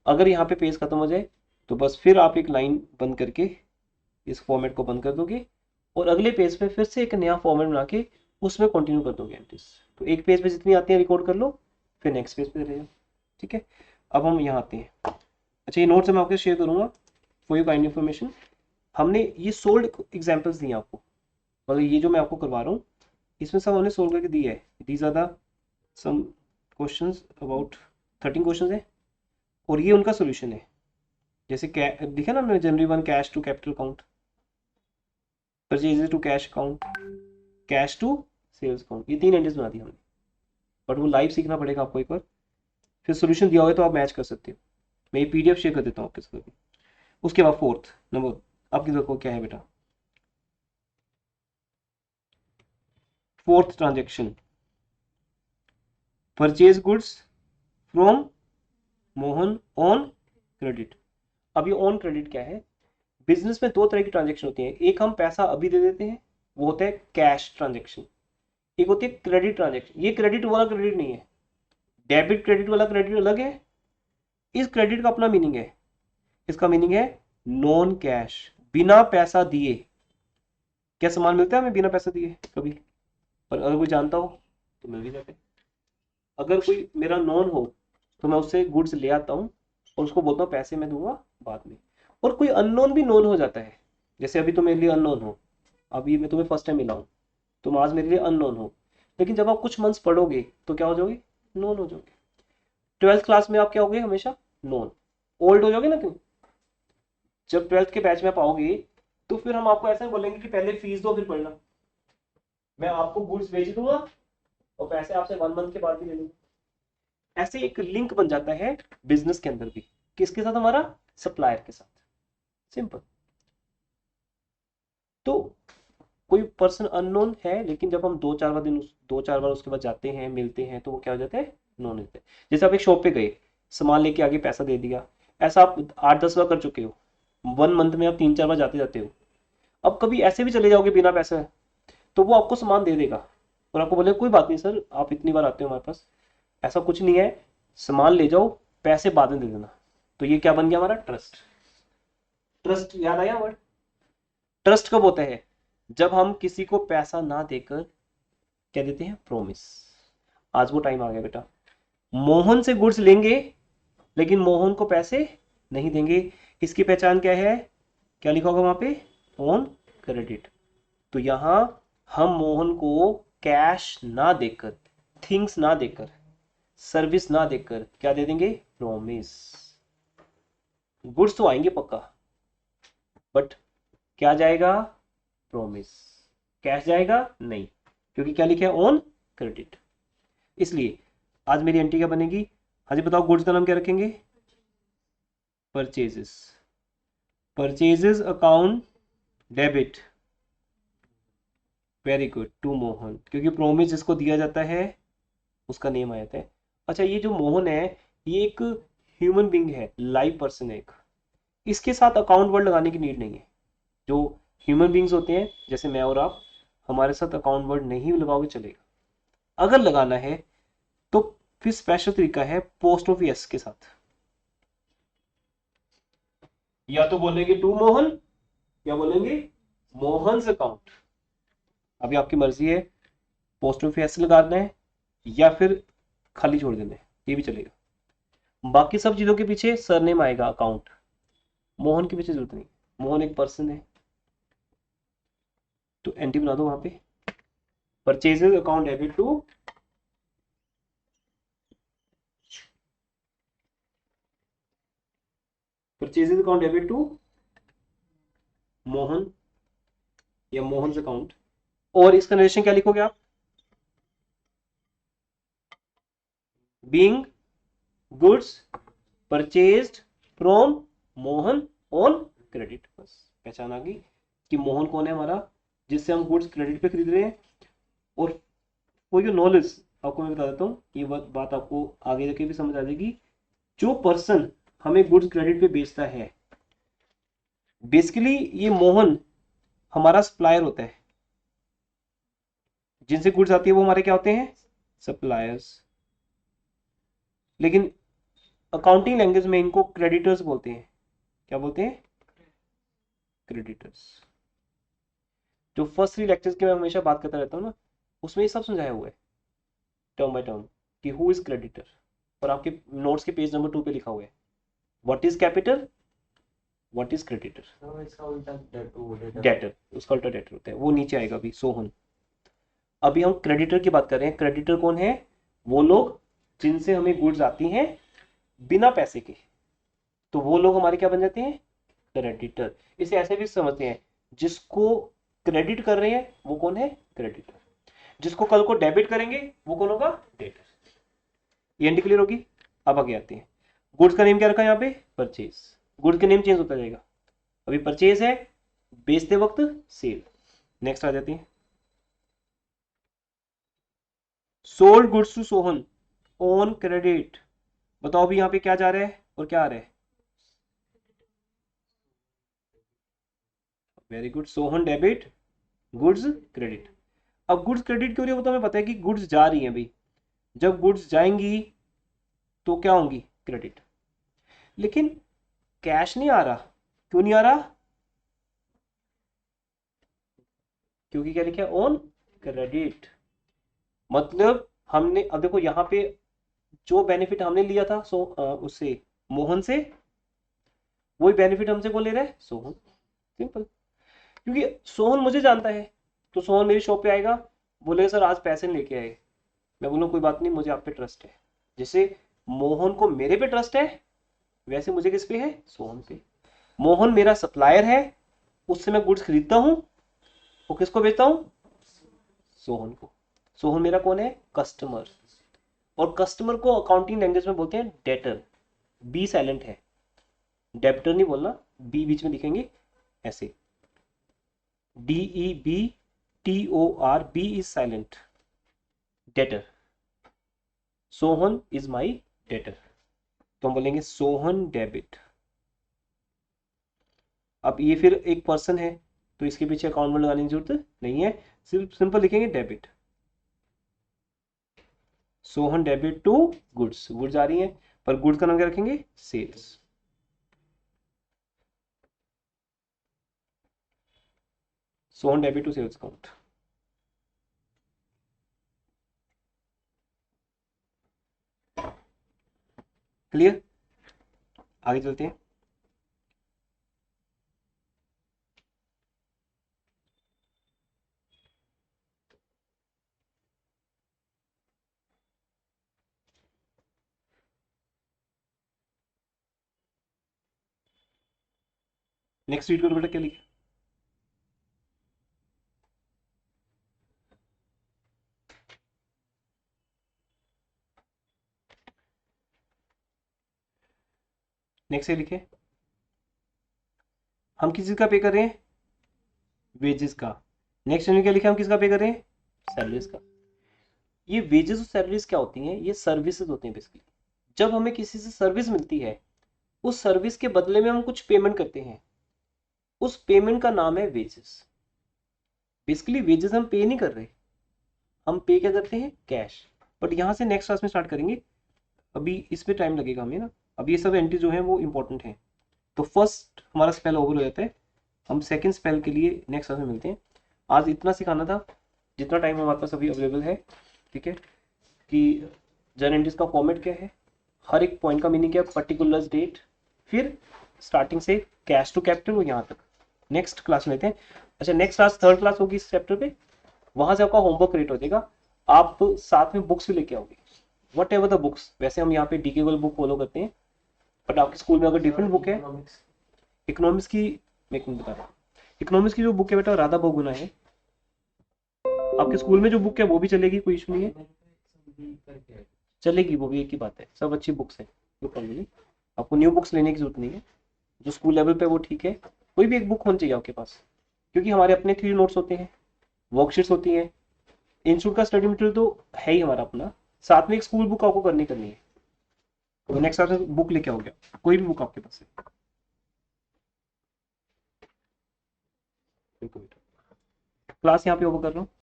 A: अगर यहाँ पे पेज खत्म हो जाए तो बस फिर आप एक लाइन बंद करके इस फॉर्मेट को बंद कर दोगे और अगले पेज पे फिर से एक नया फॉर्मेट बना के उसमें कंटिन्यू कर दोगे एंट्रीज। तो एक पेज पे जितनी आती है रिकॉर्ड कर लो, फिर नेक्स्ट पेज पे चले जाओ, ठीक है। अब हम यहाँ आते हैं, अच्छा ये नोट्स मैं आपके शेयर करूंगा फॉर यू काइंड इन्फॉर्मेशन। हमने ये सोल्ड एग्जाम्पल्स दिए आपको, मतलब ये जो मैं आपको करवा रहा हूँ इसमें सब हमने सोल्व करके दिया है। These are the some questions, about 13 questions है और ये उनका सोल्यूशन है। जैसे दिखा ना हमने जनवरी 1 cash to capital account, purchase to cash account, cash to sales account, ये 3 एंट्रीज बना दी हमने। बट वो लाइव सीखना पड़ेगा आपको एक बार, फिर सोल्यूशन दिया होगा तो आप मैच कर सकते हो। मैं ये पीडीएफ शेयर कर देता हूँ आपके साथ। उसके बाद 4th नंबर आपकी देखो क्या है बेटा, 4th transaction, purchase goods from Mohan on credit. अब ये ऑन क्रेडिट क्या है, बिजनेस में 2 तरह की ट्रांजेक्शन होती है, एक हम पैसा अभी दे देते हैं वो होता है कैश ट्रांजेक्शन, एक होती है क्रेडिट ट्रांजेक्शन। ये क्रेडिट वाला क्रेडिट नहीं है, डेबिट क्रेडिट वाला क्रेडिट अलग है। इस क्रेडिट का अपना मीनिंग है, इसका मीनिंग है नॉन कैश, बिना पैसा दिए। क्या सामान मिलता है हमें बिना पैसा दिए कभी, पर अगर कोई जानता हो तो मिल भी जाते। अगर कोई मेरा नॉन हो तो मैं उससे गुड्स ले आता हूँ और उसको बोलता हूँ पैसे मैं दूंगा बाद में। और कोई अननोन भी नोन हो जाता है, जैसे अभी तो मेरे लिए अननोन हो, अभी मैं तुम्हें फर्स्ट टाइम मिला हूँ, तुम आज मेरे लिए अननोन हो, लेकिन जब आप कुछ मंथ्स पढ़ोगे तो क्या हो जाओगे, नोन हो जाओगे। 12th क्लास में आप क्या होगे, हमेशा नोन, ओल्ड हो जाओगे ना तुम। जब 12th के बैच में आप आओगे तो फिर हम आपको ऐसा बोलेंगे कि पहले फीस दो फिर पढ़ना, मैं आपको गुड्स बेच दूंगा और पैसे आपसे 1 मंथ के बाद भी ले लूंगा। ऐसे एक लिंक बन जाता है बिजनेस के अंदर भी, किसके साथ, हमारा सप्लायर के साथ, सिंपल। तो कोई पर्सन अननोन है, लेकिन जब हम 2-4 बार उसके बाद जाते हैं मिलते हैं तो वो क्या हो जाते हैं, नोन होते हैं। जैसे आप एक शॉप पे गए, सामान लेके आगे पैसा दे दिया, ऐसा आप 8-10 बार कर चुके हो, 1 मंथ में आप 3-4 बार जाते जाते हो। अब कभी ऐसे भी चले जाओगे बिना पैसे, तो वो आपको सामान दे देगा और आपको बोले कोई बात नहीं सर आप इतनी बार आते हो हमारे पास, ऐसा कुछ नहीं है, सामान ले जाओ पैसे बाद में दे देना। तो ये क्या बन गया हमारा, ट्रस्ट। ट्रस्ट याद आया वर्ड, ट्रस्ट कब होता है, जब हम किसी को पैसा ना देकर क्या देते हैं, प्रॉमिस। आज वो टाइम आ गया बेटा, मोहन से गुड्स लेंगे लेकिन मोहन को पैसे नहीं देंगे। इसकी पहचान क्या है, क्या लिखा होगा वहां पे, ऑन क्रेडिट। तो यहां हम मोहन को कैश ना देकर, थिंग्स ना देकर, सर्विस ना देकर क्या दे देंगे, प्रॉमिस। गुड्स तो आएंगे पक्का, बट क्या जाएगा, प्रॉमिस, कैश जाएगा नहीं, क्योंकि क्या लिखा है, ऑन क्रेडिट। इसलिए आज मेरी एंट्री क्या बनेगी, हाँ जी बताओ, गुड्स का नाम क्या रखेंगे, purchases, purchases account debit, very good, to Mohan, क्योंकि प्रोमिस जिसको दिया जाता है उसका नेम आ जाता है। अच्छा ये जो मोहन है ये एक ह्यूमन बींग है, लाइव पर्सन है एक, इसके साथ अकाउंट वर्ड लगाने की नीड नहीं है। जो ह्यूमन बींग्स होते हैं जैसे मैं और आप, हमारे साथ अकाउंट वर्ड नहीं लगाओगे चलेगा। अगर लगाना है तो फिर स्पेशल तरीका है, पोस्ट ऑफ एस के साथ, या तो बोलेंगे टू मोहन या बोलेंगे मोहन्स अकाउंट, अभी आपकी मर्जी है, पोस्ट ऑफ एस लगाना है या फिर खाली छोड़ देना है, ये भी चलेगा। बाकी सब चीजों के पीछे सरनेम आएगा, अकाउंट। मोहन के पीछे जरूरत नहीं, मोहन एक पर्सन है, तो एंटी बना दो वहां पे। Purchases account debit to purchases account debit to Mohan या मोहन अकाउंट। और इसका नरेशन क्या लिखोगे आप? Being goods purchased from Mohan on credit. बस पहचान आ गई कि मोहन कौन है हमारा, जिससे हम गुड्स क्रेडिट पे खरीद रहे हैं। और फॉर योर नॉलेज आपको मैं बता देता हूँ, ये बात आपको आगे जाके भी समझ आ जाएगी। जो पर्सन हमें गुड्स क्रेडिट पे बेचता है, बेसिकली ये मोहन हमारा सप्लायर होता है। जिनसे गुड्स आती है वो हमारे क्या होते हैं? सप्लायर्स। लेकिन अकाउंटिंग लैंग्वेज में इनको क्रेडिटर्स बोलते हैं। क्या बोलते हैं? क्रेडिटर्स। जो फर्स्ट 3 लेक्चर्स की मैं हमेशा बात करता रहता हूँ ना, उसमें ये सब समझाया हुआ है टर्म बाय टर्म कि हु इज क्रेडिटर। और आपके नोट्स के पेज नंबर 2 पे लिखा हुआ है what is capital, what is creditor.
C: तो इसका उल्टा डेटर
A: डेटर, उसका उल्टा डेटर होता है, वो नीचे आएगा अभी सोहन। अभी हम क्रेडिटर की बात कर रहे हैं। क्रेडिटर कौन है? वो लोग जिनसे हमें गुड्स आती हैं बिना पैसे के, तो वो लोग हमारे क्या बन जाते हैं? क्रेडिटर। इसे ऐसे भी समझते हैं, जिसको क्रेडिट कर रहे हैं वो कौन है? क्रेडिटर। जिसको कल को डेबिट करेंगे वो कौन होगा? डेटर। ये एंटी क्लियर होगी। अब आगे आते हैं। गुड्स का नेम क्या रखा है यहाँ पे? परचेज। गुड्स का नेम चेंज होता जाएगा। अभी परचेज है, बेचते वक्त सेल। नेक्स्ट आ जाती है sold goods to Sohan on credit. बताओ भी यहाँ पे क्या जा रहा है और क्या आ रहा है? Very good, Sohan debit, goods credit. अब गुड्स क्रेडिट क्यों रही है वो तो हमें पता है कि गुड्स जा रही हैं भाई। जब गुड्स जाएंगी तो क्या होंगी? क्रेडिट। लेकिन कैश नहीं आ रहा। क्यों नहीं आ रहा? क्योंकि क्या लिखा है? On credit. मतलब हमने, अब देखो यहाँ पे जो बेनिफिट हमने लिया था उससे, मोहन से, वही बेनिफिट हमसे कौन ले रहा है? सोहन। सिंपल। क्योंकि सोहन मुझे जानता है, तो सोहन मेरी शॉप पे आएगा, बोलेगा सर आज पैसे नहीं लेके आए। मैं बोलूँ कोई बात नहीं, मुझे आप पे ट्रस्ट है। जैसे मोहन को मेरे पे ट्रस्ट है, वैसे मुझे किस पे है? सोहन पे। मोहन मेरा सप्लायर है, उससे मैं गुड्स खरीदता हूँ, वो किसको बेचता हूँ? सोहन को। सोहन मेरा कौन है? कस्टमर। और कस्टमर को अकाउंटिंग लैंग्वेज में बोलते हैं डेटर। बी साइलेंट है, डेप्टर नहीं बोलना, बी बीच में दिखेंगे ऐसे, DEBTOR, B is silent, debtor. Sohan is my debtor, तो हम बोलेंगे सोहन डेबिट। अब ये फिर एक पर्सन है, तो इसके पीछे अकाउंट में लगाने की जरूरत नहीं है, सिर्फ सिंपल लिखेंगे debit. Sohan debit to goods, goods आ रही है, पर गुड्स का नाम क्या रखेंगे? Sales. Sohan debit to sales account. Clear? आगे चलते हैं। नेक्स्ट रीड करो बेटा, क्या लिखा? नेक्स्ट ये लिखे, हम किस चीज का पे कर रहे हैं? वेजेस का। नेक्स्ट यूनिट क्या लिखा है? हम किसका पे कर रहे हैं? सैलरीज का। ये वेजेस और सैलरीज क्या होती हैं? ये सर्विसेज होती हैं बेसिकली। जब हमें किसी से सर्विस मिलती है, उस सर्विस के बदले में हम कुछ पेमेंट करते हैं, उस पेमेंट का नाम है वेजेस। बेसिकली वेजेस हम पे नहीं कर रहे, हम पे क्या करते हैं? कैश। बट यहाँ से नेक्स्ट क्लास में स्टार्ट करेंगे, अभी इसमें टाइम लगेगा हमें ना। अब ये सब एंट्री जो है वो इंपॉर्टेंट है। तो फर्स्ट हमारा स्पेल ओवर हो जाता है, हम सेकंड स्पेल के लिए नेक्स्ट क्लास में मिलते हैं। आज इतना सिखाना था जितना टाइम हमारे पास अभी अवेलेबल है। ठीक है, कि जर्नल एंट्रीज का फॉर्मेट क्या है, हर एक पॉइंट का मीनिंग क्या है, पर्टिकुलर डेट, फिर स्टार्टिंग से कैश टू कैपिटल और यहाँ तक नेक्स्ट क्लास लेते हैं। अच्छा नेक्स्ट क्लास थर्ड क्लास होगी इस चैप्टर पे, वहां से आपका होमवर्क क्रिएट हो जाएगा, आप साथ में बुक्स भी लेके आओगे, वट एवर द बुक्स। वैसे हम यहाँ पे डीके वाल बुक फॉलो करते हैं, बट आपके स्कूल में अगर डिफरेंट बुक है, इकोनॉमिक्स की मैं बता रहा हूँ, इकोनॉमिक्स की जो बुक है बेटा राधा बहुगुणा है, आपके स्कूल में जो बुक है वो भी चलेगी, कोई इशू नहीं है, चलेगी वो भी, एक ही बात है, सब अच्छी बुक्स है, कोई प्रॉब्लम नहीं, आपको न्यू बुक्स लेने की जरूरत नहीं है, जो स्कूल लेवल पे वो ठीक है, कोई भी एक बुक होनी चाहिए आपके पास, क्योंकि हमारे अपने थ्योरी नोट्स होते हैं, वर्कशीट्स होती हैं, इंस्टीट्यूट का स्टडी मटेरियल तो है ही हमारा अपना, साथ में एक स्कूल बुक आपको करनी है। तो नेक्स्ट क्लास में बुक लेके आओगे, कोई भी बुक आपके पास है। क्लास यहाँ पे ओवर कर रहा हूँ।